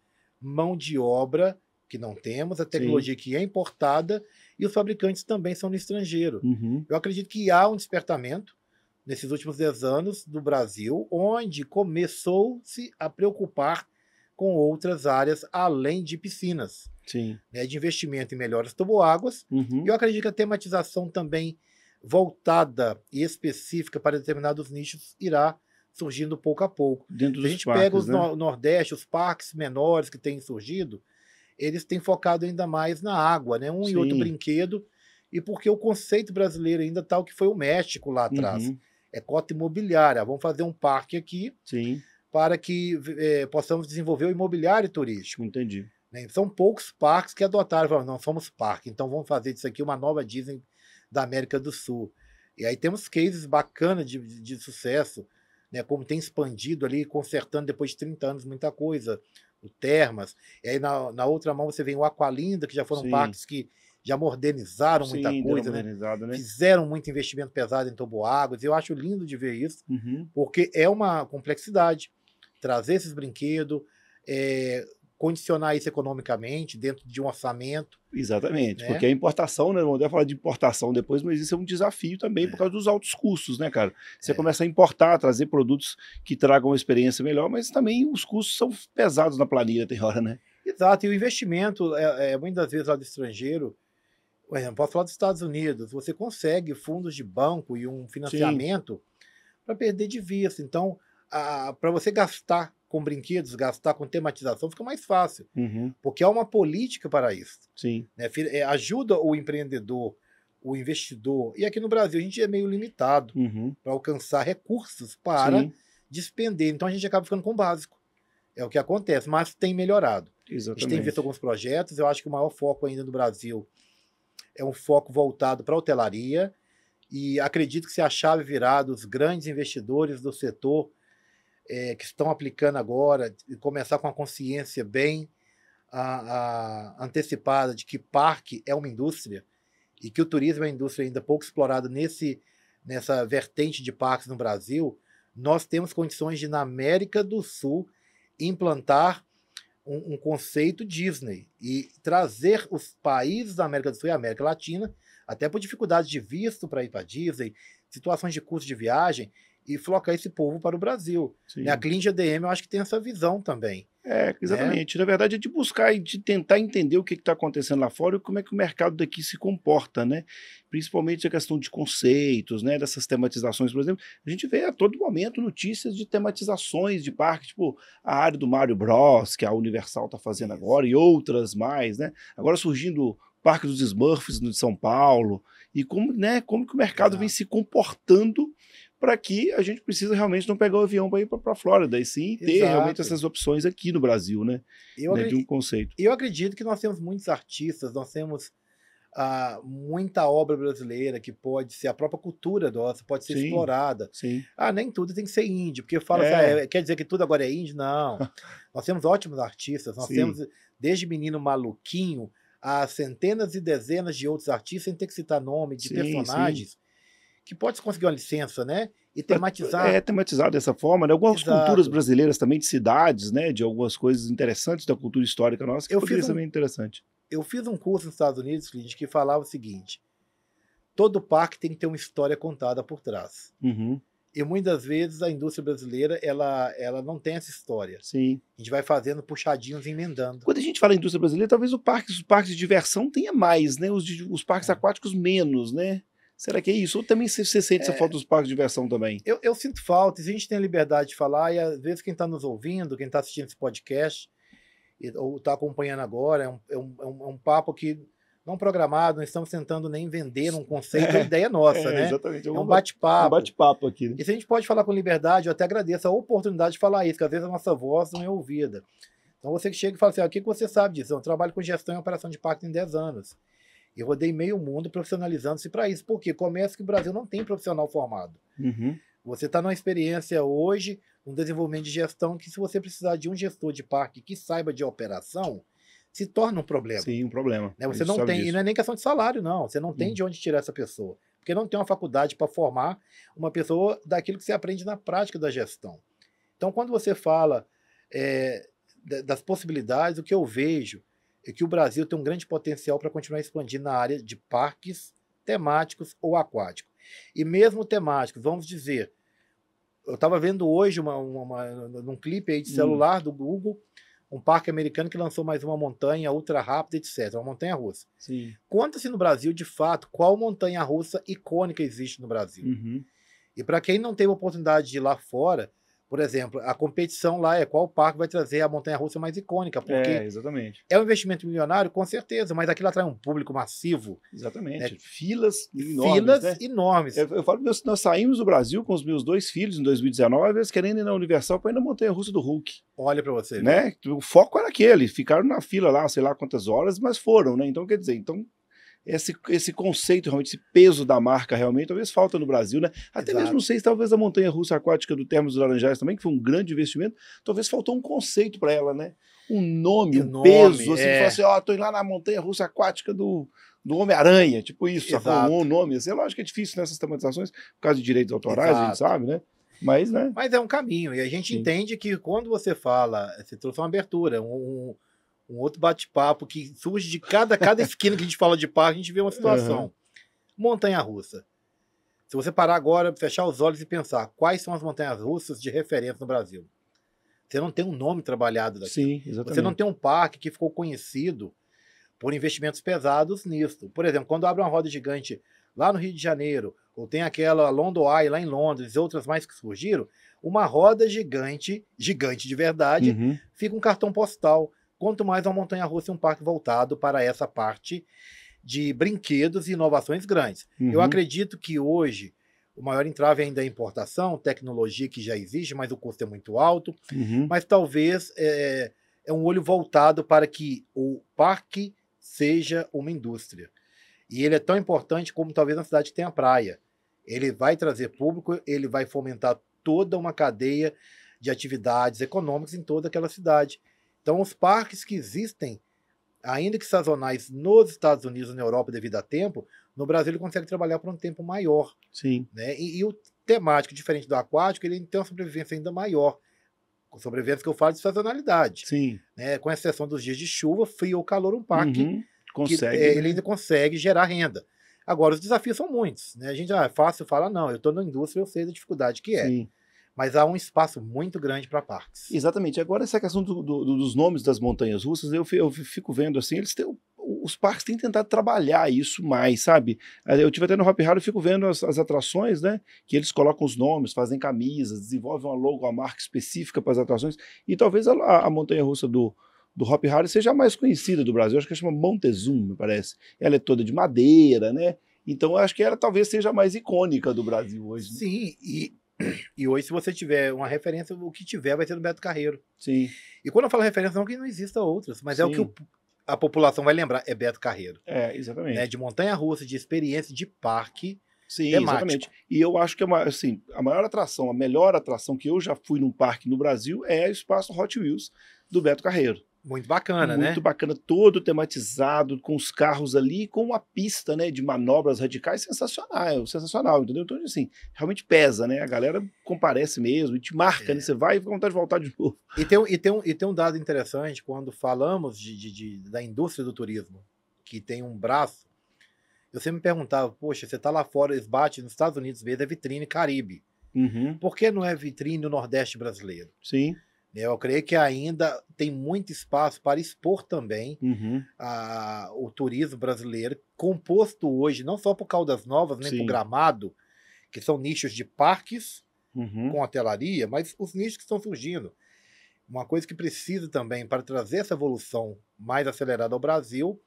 mão de obra que não temos, a tecnologia que é importada, e os fabricantes também são no estrangeiro. Eu acredito que há um despertamento nesses últimos 10 anos do Brasil, onde começou-se a preocupar com outras áreas além de piscinas, né, de investimento em melhores toboáguas. E eu acredito que a tematização também voltada e específica para determinados nichos irá surgindo pouco a pouco. Dentro Se a gente parques, pega os né? Nordeste, os parques menores que têm surgido, eles têm focado ainda mais na água, né? E outro brinquedo, e porque o conceito brasileiro ainda está o que foi o México lá atrás. É cota imobiliária. Vamos fazer um parque aqui para que possamos desenvolver o imobiliário turístico. Entendi. Né? São poucos parques que adotaram, falaram, não, somos parque, então vamos fazer disso aqui uma nova Disney da América do Sul. E aí temos cases bacanas de sucesso, né? Como tem expandido ali, consertando depois de 30 anos muita coisa. O Termas. E aí na outra mão você vem o Aqualinda, que já foram parques que já modernizaram muita coisa, né? Fizeram muito investimento pesado em toboáguas. Eu acho lindo de ver isso, porque é uma complexidade. Trazer esses brinquedos, condicionar isso economicamente, dentro de um orçamento. Exatamente, né? Porque a importação, né? Vamos até falar de importação depois, mas isso é um desafio também por causa dos altos custos, né, cara? Você começa a importar, trazer produtos que tragam uma experiência melhor, mas também os custos são pesados na planilha, tem hora, né? Exato, e o investimento, muitas vezes lá do estrangeiro, por exemplo, posso falar dos Estados Unidos, você consegue fundos de banco e um financiamento para perder de vista. Então, para você gastar com brinquedos, gastar com tematização, fica mais fácil, porque há uma política para isso. Né? Ajuda o empreendedor, o investidor, e aqui no Brasil a gente é meio limitado para alcançar recursos para despender, então a gente acaba ficando com o básico. É o que acontece, mas tem melhorado. A gente tem visto alguns projetos, eu acho que o maior foco ainda no Brasil é um foco voltado para a hotelaria, e acredito que se a chave virar dos grandes investidores do setor que estão aplicando agora, e começar com a consciência bem antecipada de que parque é uma indústria, e que o turismo é uma indústria ainda pouco explorada nessa vertente de parques no Brasil, nós temos condições de, na América do Sul, implantar um conceito Disney e trazer os países da América do Sul e América Latina, até por dificuldades de visto para ir para Disney, situações de custo de viagem, e flocar esse povo para o Brasil. A Clean GDM eu acho que tem essa visão também. Exatamente. Na verdade é de buscar e de tentar entender o que está acontecendo lá fora e como é que o mercado daqui se comporta, né? Principalmente a questão de conceitos, né? Dessas tematizações, por exemplo. A gente vê a todo momento notícias de tematizações de parque, tipo a área do Mario Bros, que a Universal está fazendo agora, e outras mais, né? Agora surgindo o Parque dos Smurfs no de São Paulo, e como que o mercado vem se comportando para que a gente precisa realmente não pegar o avião para ir para a Flórida, e sim ter realmente essas opções aqui no Brasil, né? De um conceito. Eu acredito que nós temos muitos artistas, nós temos muita obra brasileira que pode ser, a própria cultura nossa pode ser explorada. Nem tudo tem que ser indie, porque fala quer dizer que tudo agora é indie? Não. Nós temos ótimos artistas, nós temos desde Menino Maluquinho a centenas e dezenas de outros artistas, sem ter que citar nome de personagens, que pode conseguir uma licença, né? E tematizar. Tematizar dessa forma, né? Algumas culturas brasileiras também, de cidades, né? De algumas coisas interessantes da cultura histórica nossa, que poderia ser bem interessante. Eu fiz um curso nos Estados Unidos, Clint, que falava o seguinte: todo parque tem que ter uma história contada por trás. E muitas vezes a indústria brasileira, ela não tem essa história. A gente vai fazendo puxadinhos, emendando. Quando a gente fala em indústria brasileira, talvez os parques de diversão tenha mais, né? Os parques aquáticos menos, né? Será que é isso? Ou também você sente essa falta dos parques de diversão também? Eu sinto falta, a gente tem a liberdade de falar, e às vezes quem está nos ouvindo, quem está assistindo esse podcast, ou está acompanhando agora, é um papo que não programado, não estamos tentando nem vender um conceito, a ideia é nossa, né? Exatamente. É um bate-papo. Um bate-papo aqui. Né? E se a gente pode falar com liberdade, eu até agradeço a oportunidade de falar isso, que às vezes a nossa voz não é ouvida. Então você que chega e fala assim, o que você sabe disso? Eu trabalho com gestão e operação de parque em 10 anos. Eu rodei meio mundo profissionalizando-se para isso. Por quê? Comércio que o Brasil não tem profissional formado. Uhum. Você está numa experiência hoje, um desenvolvimento de gestão, que se você precisar de um gestor de parque que saiba de operação, se torna um problema. Sim, um problema. Né? Você não tem, e não é nem questão de salário, não. Você não tem de onde tirar essa pessoa. Porque não tem uma faculdade para formar uma pessoa daquilo que você aprende na prática da gestão. Então, quando você fala das possibilidades, o que eu vejo é que o Brasil tem um grande potencial para continuar expandindo na área de parques temáticos ou aquáticos. E mesmo temáticos, vamos dizer, eu estava vendo hoje num clipe aí de celular do Google, um parque americano que lançou mais uma montanha ultra rápida, etc. Uma montanha-russa. Conta-se no Brasil, de fato, qual montanha-russa icônica existe no Brasil. Uhum. E para quem não teve a oportunidade de ir lá fora, por exemplo, a competição lá é qual parque vai trazer a montanha-russa mais icônica, porque exatamente. É um investimento milionário, com certeza, mas aquilo atrai um público massivo. Exatamente. Né? Filas enormes. Filas, né? Enormes. Eu falo que nós saímos do Brasil com os meus 2 filhos em 2019, eles querendo ir na Universal para ir na montanha-russa do Hulk. Olha para você. Né? O foco era aquele, ficaram na fila lá, sei lá quantas horas, mas foram, né? Então, quer dizer, esse conceito, realmente, esse peso da marca, realmente, talvez falta no Brasil, né? Até mesmo, não sei se talvez a montanha-russa aquática do Termas dos Laranjais também, que foi um grande investimento, talvez faltou um conceito para ela, né? Um nome, peso, assim, que fala assim, tô indo lá na montanha-russa aquática do Homem-Aranha, tipo isso, um nome, assim, lógico que é difícil nessas tematizações, por causa de direitos autorais, a gente sabe, né? Mas é um caminho, e a gente entende que quando você fala, você trouxe uma abertura, um outro bate-papo que surge de cada esquina que a gente fala de parque, a gente vê uma situação. Montanha-russa. Se você parar agora, fechar os olhos e pensar quais são as montanhas-russas de referência no Brasil. Você não tem um nome trabalhado daqui. Sim, exatamente. Você não tem um parque que ficou conhecido por investimentos pesados nisso. Por exemplo, quando abre uma roda gigante lá no Rio de Janeiro, ou tem aquela London Eye lá em Londres e outras mais que surgiram, uma roda gigante de verdade, fica um cartão postal. Quanto mais uma montanha-russa e um parque voltado para essa parte de brinquedos e inovações grandes. Eu acredito que hoje o maior entrave ainda é a importação, tecnologia que já existe, mas o custo é muito alto. Mas talvez é um olho voltado para que o parque seja uma indústria. E ele é tão importante como talvez na cidade que tenha praia. Ele vai trazer público, ele vai fomentar toda uma cadeia de atividades econômicas em toda aquela cidade. Então, os parques que existem, ainda que sazonais, nos Estados Unidos e na Europa devido a tempo, no Brasil ele consegue trabalhar por um tempo maior. Sim. Né? E o temático, diferente do aquático, ele tem uma sobrevivência ainda maior. Com sobrevivência que eu falo de sazonalidade. Sim. Né? Com exceção dos dias de chuva, frio ou calor, um parque ele ainda consegue gerar renda. Agora, os desafios são muitos. Né? A gente é fácil falar, não, eu estou na indústria, eu sei da dificuldade que é. Sim. Mas há um espaço muito grande para parques. Exatamente. Agora, essa questão dos nomes das montanhas russas, eu fico vendo assim, os parques têm tentado trabalhar isso mais, sabe? Eu tive até no Hopi Hari, eu fico vendo as atrações, né? Que eles colocam os nomes, fazem camisas, desenvolvem uma logo, uma marca específica para as atrações. E talvez a montanha russa do Hopi Hari seja a mais conhecida do Brasil. Eu acho que ela chama Montezum, me parece. Ela é toda de madeira, né? Então, eu acho que ela talvez seja a mais icônica do Brasil hoje. Né? Sim, e hoje, se você tiver uma referência, o que tiver vai ser do Beto Carreiro. Sim. E quando eu falo referência, não que não exista outras, mas é o que a população vai lembrar, é Beto Carreiro. Exatamente. Né? De montanha-russa, de experiência, de parque. Sim, temático. Exatamente. E eu acho que a maior atração, a melhor atração que eu já fui num parque no Brasil é o espaço Hot Wheels do Beto Carreiro. Muito bacana, né? Muito bacana, todo tematizado, com os carros ali, com uma pista, né, de manobras radicais sensacional, entendeu? Então, assim, realmente pesa, né? A galera comparece mesmo, e te marca, né? Você vai e fica com vontade de voltar de novo. E tem um dado interessante, quando falamos da indústria do turismo, que tem um braço, eu sempre me perguntava, poxa, você tá lá fora, eles batem nos Estados Unidos mesmo, é vitrine Caribe. Por que não é vitrine no Nordeste brasileiro? Sim. Eu creio que ainda tem muito espaço para expor também Uhum. o turismo brasileiro, composto hoje não só por Caldas Novas, nem por Sim. Gramado, que são nichos de parques Uhum. com hotelaria, mas os nichos que estão surgindo. Uma coisa que precisa também para trazer essa evolução mais acelerada ao Brasil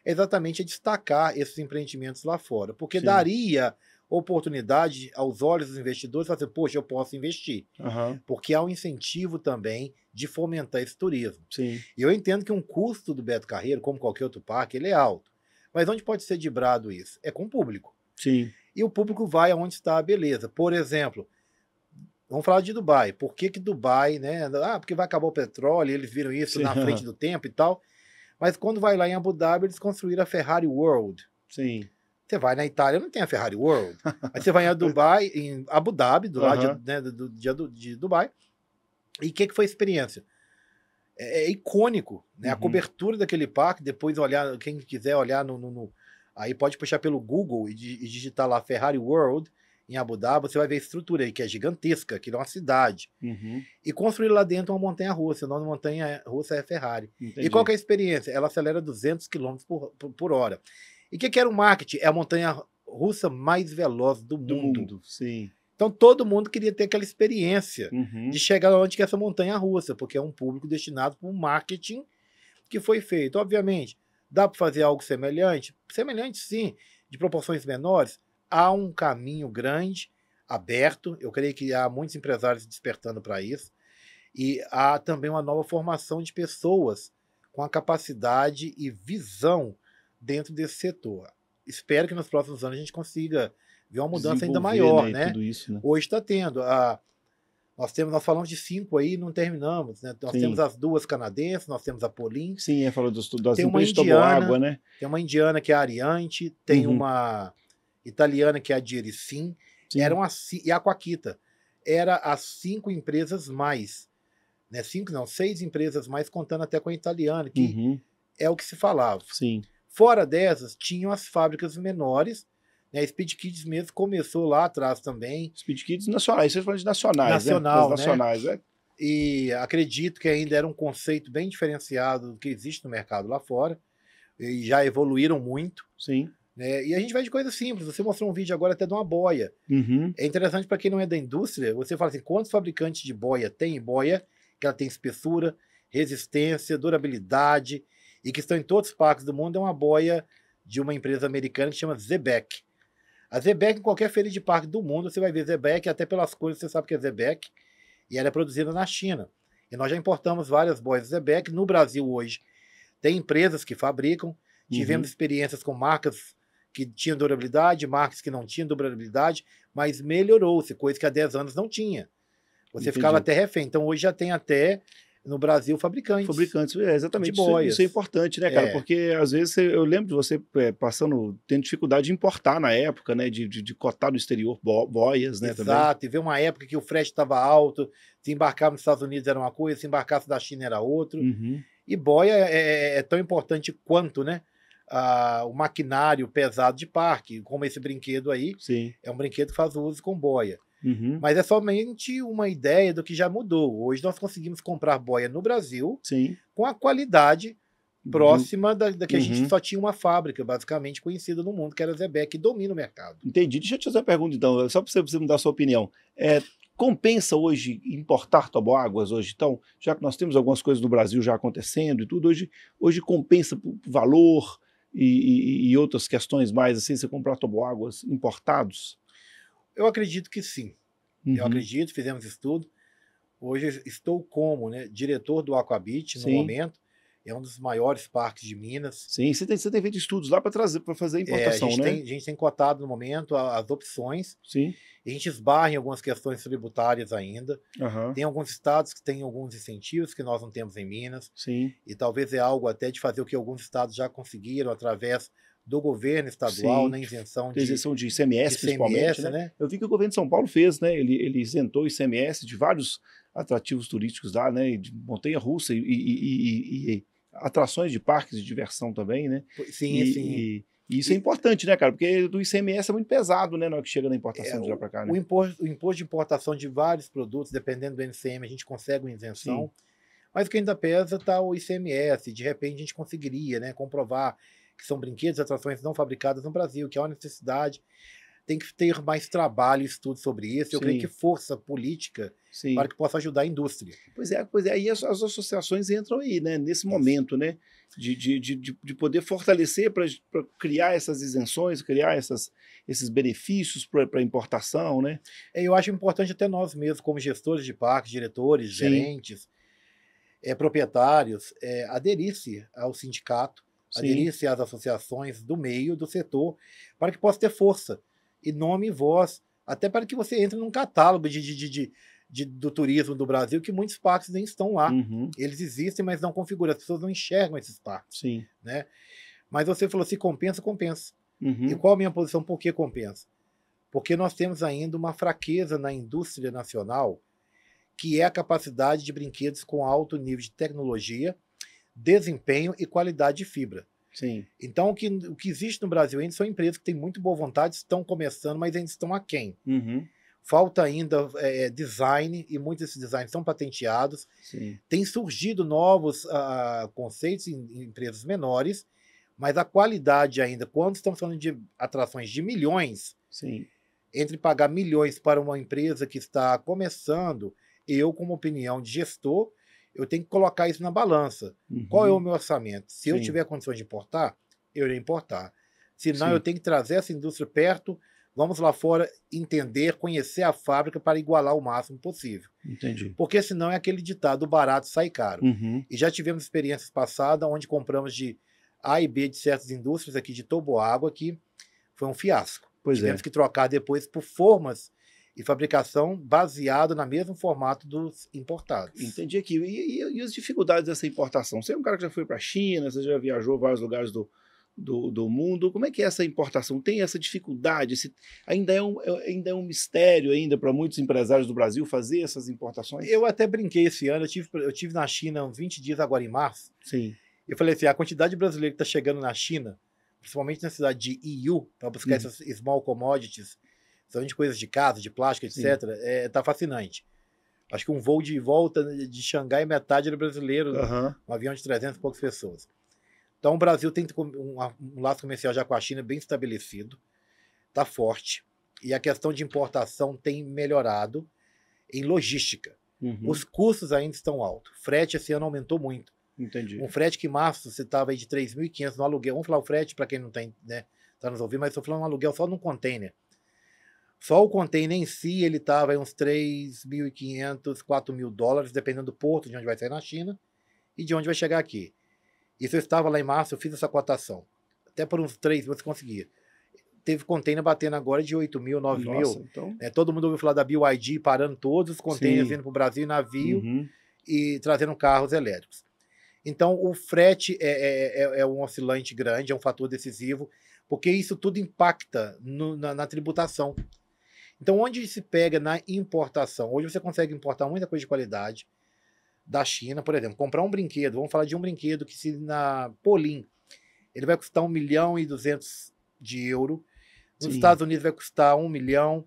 é exatamente destacar esses empreendimentos lá fora, porque Sim. daria oportunidade aos olhos dos investidores fazer, poxa, eu posso investir, Aham. porque há um incentivo também de fomentar esse turismo. Sim. E eu entendo que um custo do Beto Carreiro, como qualquer outro parque, ele é alto. Mas onde pode ser dibrado isso? É com o público. Sim. E o público vai aonde está a beleza. Por exemplo, vamos falar de Dubai. Por que que Dubai, né? Ah, porque vai acabar o petróleo, eles viram isso Sim. na frente do tempo e tal. Mas quando vai lá em Abu Dhabi, eles construíram a Ferrari World. Sim. Você vai na Itália, não tem a Ferrari World. Aí você vai em Dubai, em Abu Dhabi, do lado Aham. de Dubai. E o que foi a experiência? É icônico, né? A Uhum. cobertura daquele parque, depois olhar, quem quiser olhar aí pode puxar pelo Google e digitar lá Ferrari World em Abu Dhabi, você vai ver a estrutura aí, que é gigantesca, que é uma cidade. Uhum. E construir lá dentro uma montanha-russa, o nome da montanha-russa é Ferrari. Entendi. E qual que é a experiência? Ela acelera 200 km por hora. E o que era o marketing? É a montanha-russa mais veloz do Do mundo. mundo, sim. Então todo mundo queria ter aquela experiência Uhum. de chegar onde que é essa montanha-russa, porque é um público destinado para um marketing que foi feito. Obviamente, dá para fazer algo semelhante? Semelhante sim, de proporções menores. Há um caminho grande, aberto, eu creio que há muitos empresários despertando para isso, e há também uma nova formação de pessoas com a capacidade e visão dentro desse setor. Espero que nos próximos anos a gente consiga ver uma mudança ainda Desenvolver, maior, né, né? tudo isso, né? Hoje está tendo. Nós falamos de 5 aí, não terminamos, né? Nós temos Sim. as 2 canadenses, nós temos a Polins, Sim, falou das tem uma empresas de toboágua, indiana, né? tem uma indiana que é a Ariante, tem Uhum. uma italiana que é a Diricim, Sim. e a Aquakita. Era as 5 empresas mais, né? 5 não, 6 empresas mais, contando até com a italiana, que Uhum. é o que se falava. Sim. Fora dessas, tinham as fábricas menores, né? A Speed Kids mesmo começou lá atrás também. Speed Kids nacionais, vocês falam de nacionais, Nacional, né? Das nacionais, né? E acredito que ainda era um conceito bem diferenciado do que existe no mercado lá fora, e já evoluíram muito, Sim. né? E a gente vai de coisas simples. Você mostrou um vídeo agora até de uma boia. Uhum. É interessante para quem não é da indústria, você fala assim, quantos fabricantes de boia tem? Boia que ela tem espessura, resistência, durabilidade, e que estão em todos os parques do mundo, é uma boia de uma empresa americana que chama Zebek. A Zebek, em qualquer feira de parque do mundo, você vai ver Zebek, até pelas cores você sabe que é Zebek, e ela é produzida na China. E nós já importamos várias boias Zebek. No Brasil hoje tem empresas que fabricam, tivemos experiências com marcas que tinham durabilidade, marcas que não tinham durabilidade, mas melhorou-se, coisa que há 10 anos não tinha. Você ficava até refém. Então hoje já tem até no Brasil fabricantes Exatamente. de boias. Isso é importante, né, cara? Porque às vezes eu lembro de você tendo dificuldade de importar na época, né? De cotar no exterior boias, né? Exato, e veio uma época que o frete estava alto, se embarcar nos Estados Unidos era uma coisa, se embarcasse da China era outra. Uhum. E boia é tão importante quanto, né? O maquinário pesado de parque, como esse brinquedo aí. Sim. É um brinquedo que faz uso com boia. Uhum. Mas é somente uma ideia do que já mudou. Hoje nós conseguimos comprar boia no Brasil, Sim, com a qualidade próxima da que a gente Uhum. só tinha uma fábrica, basicamente conhecida no mundo, que era a Zebek, que domina o mercado. Entendi. Deixa eu te fazer uma pergunta, então, só para você me dar a sua opinião. Compensa hoje importar toboáguas hoje? Então, já que nós temos algumas coisas no Brasil já acontecendo e tudo, hoje compensa por valor e outras questões mais, assim, você comprar toboáguas importados? Eu acredito que sim. Uhum. Eu acredito, fizemos estudo. Hoje estou como, né, diretor do Aquabit no Sim. momento. É um dos maiores parques de Minas. Sim, você tem feito estudos lá para fazer a importação, a né? gente tem cotado no momento as opções. Sim. A gente esbarra em algumas questões tributárias ainda. Aham. Tem alguns estados que têm alguns incentivos que nós não temos em Minas. Sim. E talvez é algo até de fazer o que alguns estados já conseguiram através do governo estadual, Sim. na isenção de ICMS, principalmente, né? Eu vi que o governo de São Paulo fez, né? Ele isentou o ICMS de vários atrativos turísticos lá, né? De montanha-russa e atrações de parques de diversão também, né? Sim, sim. E isso é importante, né, cara? Porque do ICMS é muito pesado, né, na hora que chega na importação de lá para cá, né? O imposto de importação de vários produtos, dependendo do NCM, a gente consegue uma isenção. Sim. Mas o que ainda pesa está o ICMS. De repente a gente conseguiria, né, comprovar que são brinquedos e atrações não fabricadas no Brasil, que há uma necessidade. Tem que ter mais trabalho e estudo sobre isso. Eu creio Sim. que força política Sim. para que possa ajudar a indústria. Pois é. Aí as associações entram aí, né? Nesse momento, né? De poder fortalecer para criar essas isenções, criar esses benefícios para importação, né? Eu acho importante até nós mesmos, como gestores de parques, diretores, Sim. gerentes, proprietários, aderir-se ao sindicato, aderir-se às associações do meio, do setor, para que possa ter força e nome e voz, até para que você entre num catálogo do turismo do Brasil, que muitos parques nem estão lá. Uhum. Eles existem, mas não configuram, as pessoas não enxergam esses parques. Sim. Né? Mas você falou, se compensa, compensa. Uhum. E qual a minha posição? Por que compensa? Porque nós temos ainda uma fraqueza na indústria nacional, que é a capacidade de brinquedos com alto nível de tecnologia, desempenho e qualidade de fibra. Sim. Então, o que existe no Brasil ainda são empresas que têm muito boa vontade, estão começando, mas ainda estão aquém. Uhum. Falta ainda design, e muitos desses designs são patenteados. Sim. Tem surgido novos conceitos em empresas menores, mas a qualidade ainda, quando estamos falando de atrações de milhões, Sim. entre pagar milhões para uma empresa que está começando, eu, como opinião de gestor, eu tenho que colocar isso na balança. Uhum. Qual é o meu orçamento? Se eu Sim. tiver condições de importar, eu irei importar. Se não, Sim. eu tenho que trazer essa indústria perto, vamos lá fora entender, conhecer a fábrica para igualar o máximo possível. Entendi. Porque senão é aquele ditado, barato sai caro. Uhum. E já tivemos experiências passadas onde compramos de A e B de certas indústrias aqui de Toboágua, que foi um fiasco. Pois Tivemos que trocar depois por formas e fabricação baseado no mesmo formato dos importados. Entendi aqui. E as dificuldades dessa importação? Você é um cara que já foi para a China, você já viajou a vários lugares do mundo. Como é que é essa importação? Tem essa dificuldade? Ainda é um mistério ainda para muitos empresários do Brasil fazer essas importações? Eu até brinquei esse ano, eu tive na China uns 20 dias agora em março. Sim. Eu falei assim, a quantidade de brasileiro que está chegando na China, principalmente na cidade de Yiwu, para buscar essas small commodities, são de coisas de casa, de plástico, etc., tá fascinante. Acho que um voo de volta de Xangai, metade era brasileiro, um avião de 300 e poucas pessoas. Então o Brasil tem um laço comercial já com a China bem estabelecido, está forte, e a questão de importação tem melhorado em logística. Os custos ainda estão altos. Frete esse ano aumentou muito. Entendi. Um frete que em março você estava aí de 3.500 no aluguel. Vamos falar o frete para quem não tem, né, tá nos ouvindo, mas estou falando um aluguel só num container. Só o container em si, ele estava em uns 3.500, 4.000 dólares, dependendo do porto de onde vai sair na China e de onde vai chegar aqui. Isso eu estava lá em março, eu fiz essa cotação. Até por uns 3 você conseguia. Teve container batendo agora de 8.000, 9.000. Então... todo mundo ouviu falar da BYD parando todos os containers vindo para o Brasil em navio e trazendo carros elétricos. Então, o frete é um oscilante grande, é um fator decisivo, porque isso tudo impacta na tributação. Então, onde se pega na importação? Hoje você consegue importar muita coisa de qualidade da China, por exemplo, comprar um brinquedo, vamos falar de um brinquedo que se na Polin, ele vai custar 1.200.000 de euro, nos Estados Unidos vai custar 1 milhão,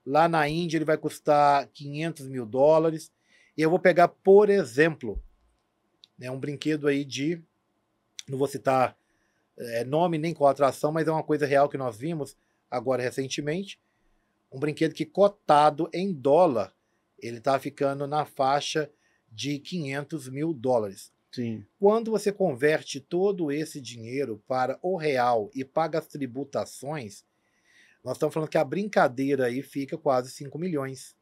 lá na Índia ele vai custar 500 mil dólares, e eu vou pegar, por exemplo, né, um brinquedo aí não vou citar nome nem qual atração, mas é uma coisa real que nós vimos agora recentemente, um brinquedo que cotado em dólar, ele está ficando na faixa de 500 mil dólares. Sim. Quando você converte todo esse dinheiro para o real e paga as tributações, nós estamos falando que a brincadeira aí fica quase 5 milhões.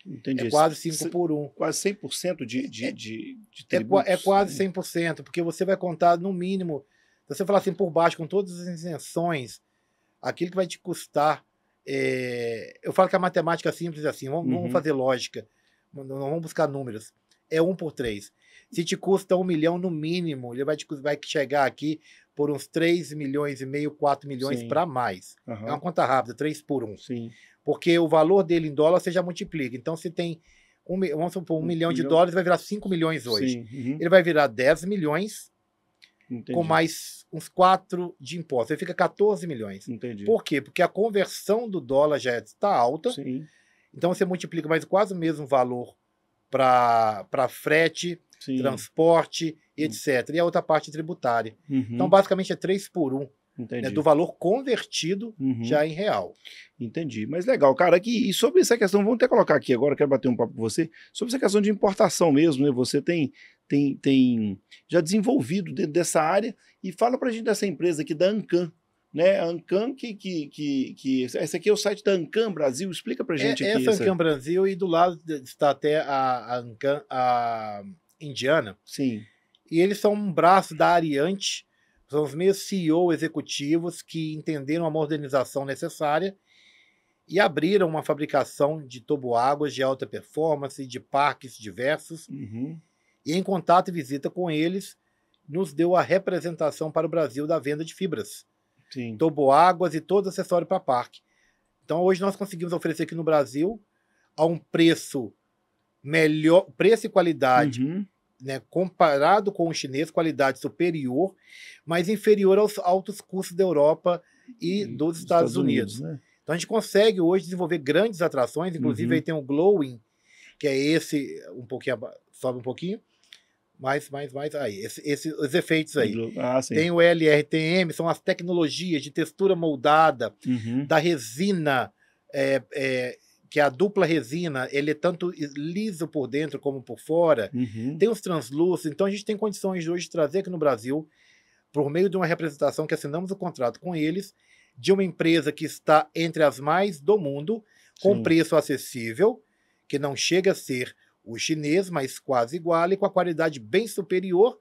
Entendi. É quase 5 por 1. Quase 100% de tributos. É quase 100%, porque você vai contar no mínimo, se você falar assim por baixo, com todas as isenções, aquilo que vai te custar, eu falo que a matemática é simples assim, vamos fazer lógica, não vamos buscar números, é 1 por 3. Se te custa 1 milhão no mínimo, ele vai chegar aqui por uns 3 milhões e meio, 4 milhões para mais. É uma conta rápida, 3 por 1. Sim. Porque o valor dele em dólar você já multiplica. Então, se tem, vamos supor, 1 milhão de dólares, vai virar 5 milhões hoje. Ele vai virar 10 milhões com mais uns 4 de impostos. Aí fica 14 milhões. Entendi. Por quê? Porque a conversão do dólar já está alta. Sim. Então você multiplica mais quase o mesmo valor para frete, Sim. transporte, etc. E a outra parte tributária. Então, basicamente, é 3 por 1. Né, do valor convertido já em real. Entendi. Mas legal, cara, aqui, e sobre essa questão, vamos até colocar aqui agora, quero bater um papo com você, sobre essa questão de importação mesmo, né? Você tem já desenvolvido dentro dessa área, e fala pra gente dessa empresa aqui, da Ancan, né? A Ancan, esse aqui é o site da Ancan Brasil, explica pra gente aqui. Essa Ancan Brasil, e do lado está até a Ancan, a Indiana. Sim. E eles são um braço da Ariante, são os meus CEO executivos que entenderam a modernização necessária e abriram uma fabricação de toboáguas de alta performance, de parques diversos. E em contato e visita com eles, nos deu a representação para o Brasil da venda de fibras. Sim. Toboáguas e todo acessório para parque. Então hoje nós conseguimos oferecer aqui no Brasil a um preço melhor, preço e qualidade, né, comparado com o chinês, qualidade superior, mas inferior aos altos custos da Europa e dos Estados Unidos. Né? Então a gente consegue hoje desenvolver grandes atrações, inclusive aí tem o Glowing, que é esse, um pouquinho, sobe um pouquinho, mais aí, os efeitos aí. Tem o LRTM, são as tecnologias de textura moldada, da resina, que é a dupla resina, ele é tanto liso por dentro como por fora. Tem os translúcidos, então a gente tem condições de hoje de trazer aqui no Brasil, por meio de uma representação que assinamos o contrato com eles, de uma empresa que está entre as mais do mundo, com preço acessível, que não chega a ser o chinês, mas quase igual, e com a qualidade bem superior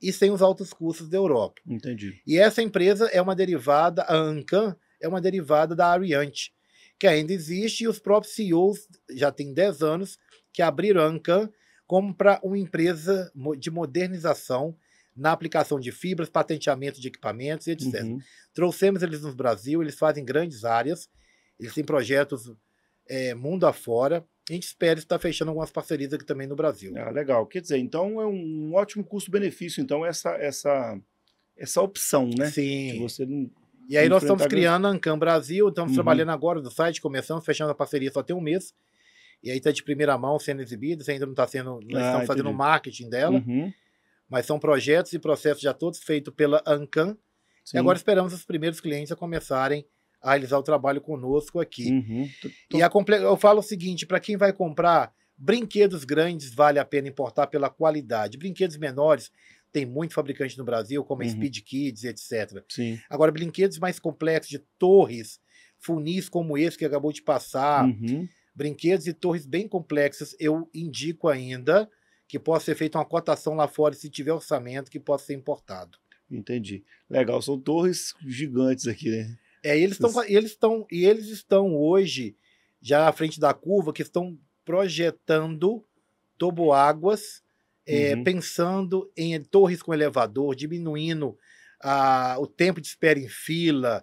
e sem os altos custos da Europa. Entendi. E essa empresa é uma derivada, a Ancan é uma derivada da Ariante, que ainda existe, e os próprios CEOs já tem 10 anos que abriram a Ancan como para uma empresa de modernização na aplicação de fibras, patenteamento de equipamentos, etc. Trouxemos eles no Brasil, eles fazem grandes áreas, eles têm projetos mundo afora. A gente espera estar fechando algumas parcerias aqui também no Brasil. Legal. Quer dizer, então é um ótimo custo-benefício, então, essa opção, né? Sim. Que você não... E aí nós estamos criando a Ancan Brasil, estamos trabalhando agora no site, começamos, fechando a parceria só tem um mês, e aí está de primeira mão sendo exibido, ainda não está sendo, nós estamos fazendo o marketing dela, mas são projetos e processos já todos feitos pela Ancan, e agora esperamos os primeiros clientes a começarem a realizar o trabalho conosco aqui. E eu falo o seguinte, para quem vai comprar, brinquedos grandes vale a pena importar pela qualidade, brinquedos menores, tem muito fabricante no Brasil, como a Speed Kids, etc. Sim. Agora, brinquedos mais complexos, de torres, funis como esse que acabou de passar, brinquedos e torres bem complexos, eu indico ainda que possa ser feita uma cotação lá fora, se tiver orçamento, que possa ser importado. Entendi. Legal, são torres gigantes aqui, né? Eles estão hoje, já à frente da curva, que estão projetando toboáguas, pensando em torres com elevador, diminuindo o tempo de espera em fila.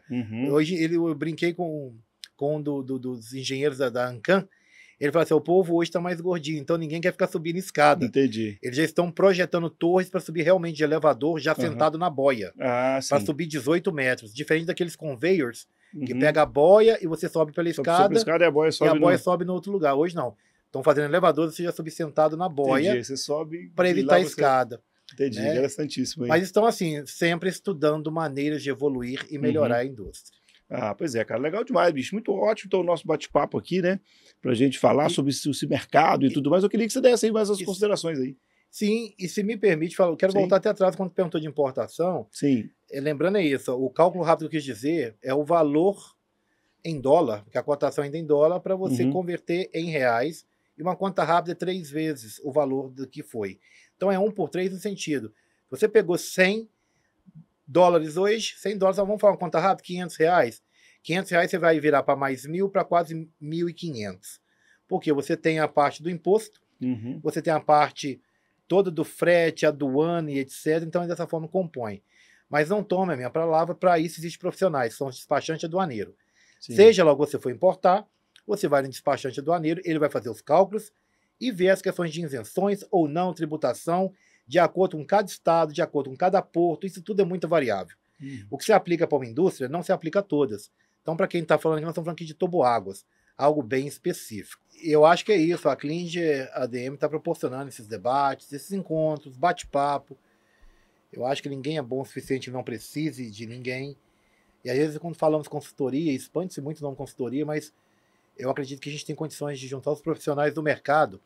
Hoje eu brinquei com um dos engenheiros da Ancan, ele falou assim, o povo hoje está mais gordinho, então ninguém quer ficar subindo escada. Entendi. Eles já estão projetando torres para subir realmente de elevador, já sentado na boia, para subir 18 metros, diferente daqueles conveyors, que pega a boia e você sobe pela escada, e a boia sobe no outro lugar. Hoje não. Estão fazendo elevador, você já sobe sentado na boia. Entendi. Você sobe para evitar a escada. Entendi, né? Interessantíssimo. Hein? Mas estão, assim, sempre estudando maneiras de evoluir e melhorar a indústria. Pois é, cara, legal demais, bicho. Muito ótimo então, o nosso bate-papo aqui, né? Pra gente falar sobre esse mercado e tudo mais. Eu queria que você desse aí mais as considerações aí. Sim, e se me permite, eu quero voltar até atrás quando perguntou de importação. Sim. Lembrando isso, o cálculo rápido que eu quis dizer é o valor em dólar, porque a cotação ainda é em dólar, para você converter em reais, e uma conta rápida é 3 vezes o valor do que foi. Então é 1 por 3 no sentido. Você pegou 100 dólares hoje, 100 dólares, vamos falar uma conta rápida, 500 reais. 500 reais você vai virar para mais 1.000, para quase 1.500. Porque você tem a parte do imposto, você tem a parte toda do frete, aduana e etc. Então, dessa forma, compõe. Mas não tome a minha palavra, para isso existem profissionais, são os despachantes aduaneiros. Seja logo você for importar, você vai no despachante aduaneiro, ele vai fazer os cálculos e ver as questões de isenções ou não, tributação, de acordo com cada estado, de acordo com cada porto, isso tudo é muito variável. O que se aplica para uma indústria não se aplica a todas. Então, para quem está falando aqui, nós estamos falando aqui de toboáguas, algo bem específico. E eu acho que é isso, a Klinger ADM está proporcionando esses debates, esses encontros, bate-papo. Eu acho que ninguém é bom o suficiente, não precise de ninguém. E às vezes, quando falamos consultoria, expande-se muito o nome consultoria, mas eu acredito que a gente tem condições de juntar os profissionais do mercado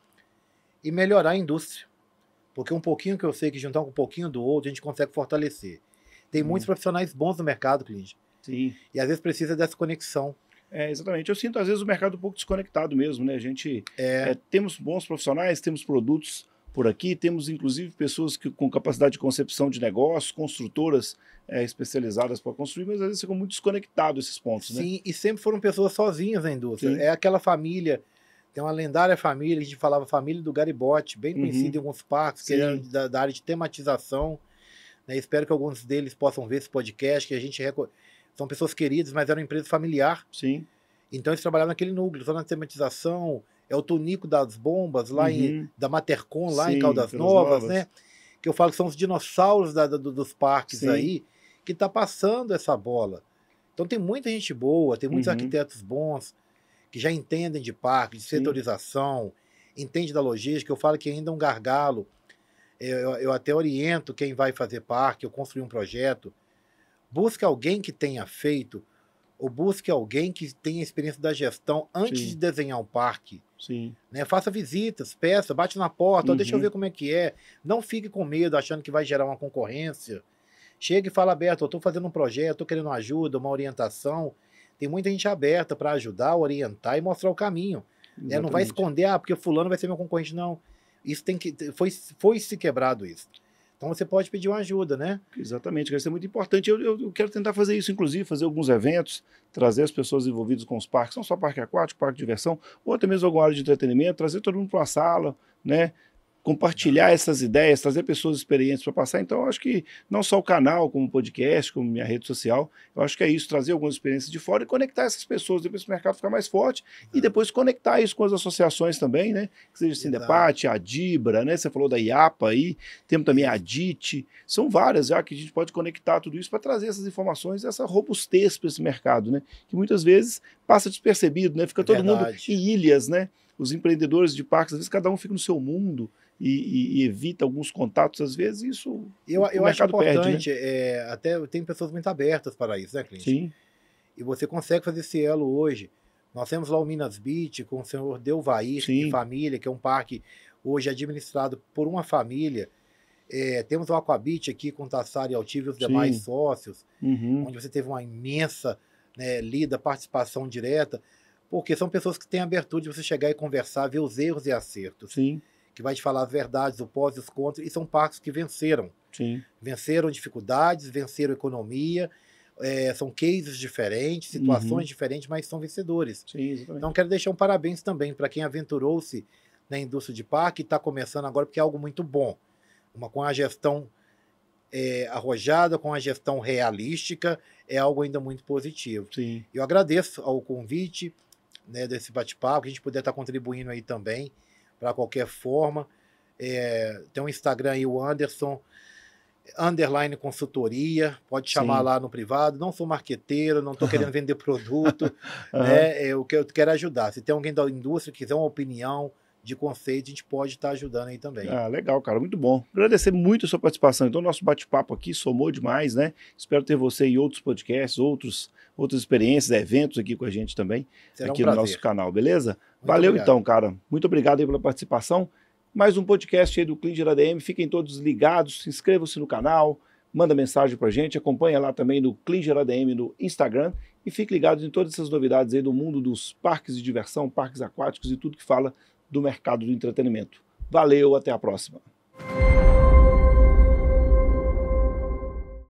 e melhorar a indústria. Porque um pouquinho que eu sei que juntar com um pouquinho do outro, a gente consegue fortalecer. Tem muitos profissionais bons no mercado, Klinger. Sim. E às vezes precisa dessa conexão. Exatamente. Eu sinto, às vezes, o mercado um pouco desconectado mesmo, né? A gente temos bons profissionais, temos produtos por aqui, temos, inclusive, pessoas com capacidade de concepção de negócios, construtoras especializadas para construir, mas às vezes ficam muito desconectados esses pontos, né? Sim, e sempre foram pessoas sozinhas na indústria. Sim. É aquela família, tem uma lendária família, a gente falava família do Garibotti, bem conhecida em alguns parques, que era da área de tematização. Né? Espero que alguns deles possam ver esse podcast, que a gente são pessoas queridas, mas era uma empresa familiar. Sim. Então eles trabalhavam naquele núcleo, só na tematização. É o Tonico das Bombas, lá da Matercom, lá em Caldas Novas, né? Que eu falo que são os dinossauros dos parques aí, que está passando essa bola. Então tem muita gente boa, tem muitos arquitetos bons, que já entendem de parque, de setorização, entende da logística. Eu falo que ainda é um gargalo. Eu até oriento quem vai fazer parque, eu construir um projeto. Busque alguém que tenha feito, ou busque alguém que tenha experiência da gestão antes de desenhar um parque. Sim. Né? Faça visitas, peça, bate na porta, deixa eu ver como é que é. Não fique com medo, achando que vai gerar uma concorrência. Chega e fala aberto, eu estou fazendo um projeto, estou querendo ajuda, uma orientação. Tem muita gente aberta para ajudar, orientar e mostrar o caminho. Né? Não vai esconder, porque fulano vai ser meu concorrente, não. Isso tem que. Foi se quebrado isso. Então você pode pedir uma ajuda, né? Exatamente, isso é muito importante. Eu quero tentar fazer isso, inclusive, fazer alguns eventos, trazer as pessoas envolvidas com os parques, não só parque aquático, parque de diversão, ou até mesmo alguma área de entretenimento, trazer todo mundo para uma sala, né? Compartilhar essas ideias, trazer pessoas experientes para passar. Então, eu acho que não só o canal, como o podcast, como minha rede social, eu acho que é isso, trazer algumas experiências de fora e conectar essas pessoas, depois o mercado ficar mais forte, e depois conectar isso com as associações também, né? Que seja assim, Sindepate, a Dibra, né? Você falou da IAPA aí, temos também a DIT, são várias já que a gente pode conectar tudo isso para trazer essas informações, essa robustez para esse mercado, né? Que muitas vezes passa despercebido, né? Fica todo mundo em ilhas, né? Os empreendedores de parques, às vezes cada um fica no seu mundo, e evita alguns contatos, às vezes, isso eu acho importante, perde, né? Até tem pessoas muito abertas para isso, né, cliente? Sim. E você consegue fazer esse elo hoje. Nós temos lá o Minas Beach, com o senhor Delvair de família, que é um parque hoje administrado por uma família. Temos o Aquabit aqui com o Tassari Altivo e os demais sócios, onde você teve uma imensa lida, participação direta, porque são pessoas que têm abertura de você chegar e conversar, ver os erros e acertos. Sim. Que vai te falar as verdades, o pós e os contras, e são parques que venceram. Sim. Venceram dificuldades, venceram economia, são cases diferentes, situações diferentes, mas são vencedores. Sim, exatamente. Então quero deixar um parabéns também para quem aventurou-se na indústria de parque e está começando agora, porque é algo muito bom. Com a gestão arrojada, com a gestão realística, é algo ainda muito positivo. Sim. Eu agradeço ao convite, né, desse bate-papo, que a gente puder estar contribuindo aí também, para qualquer forma. Tem um Instagram aí, o Anderson _ consultoria, pode chamar lá no privado. Não sou marqueteiro, não estou querendo vender produto, né? Eu quero ajudar. Se tem alguém da indústria que quiser uma opinião de conceito, a gente pode estar ajudando aí também. Legal, cara, muito bom. Agradecer muito a sua participação. Então, nosso bate-papo aqui somou demais, né? Espero ter você em outros podcasts, outras experiências, eventos aqui com a gente também, aqui no nosso canal, beleza? Valeu, obrigado. Então, cara. Muito obrigado aí pela participação. Mais um podcast aí do Klinger ADM. Fiquem todos ligados, inscrevam-se no canal, manda mensagem pra gente, acompanha lá também no Klinger ADM no Instagram e fiquem ligados em todas essas novidades aí do mundo dos parques de diversão, parques aquáticos e tudo que fala do mercado do entretenimento. Valeu, até a próxima.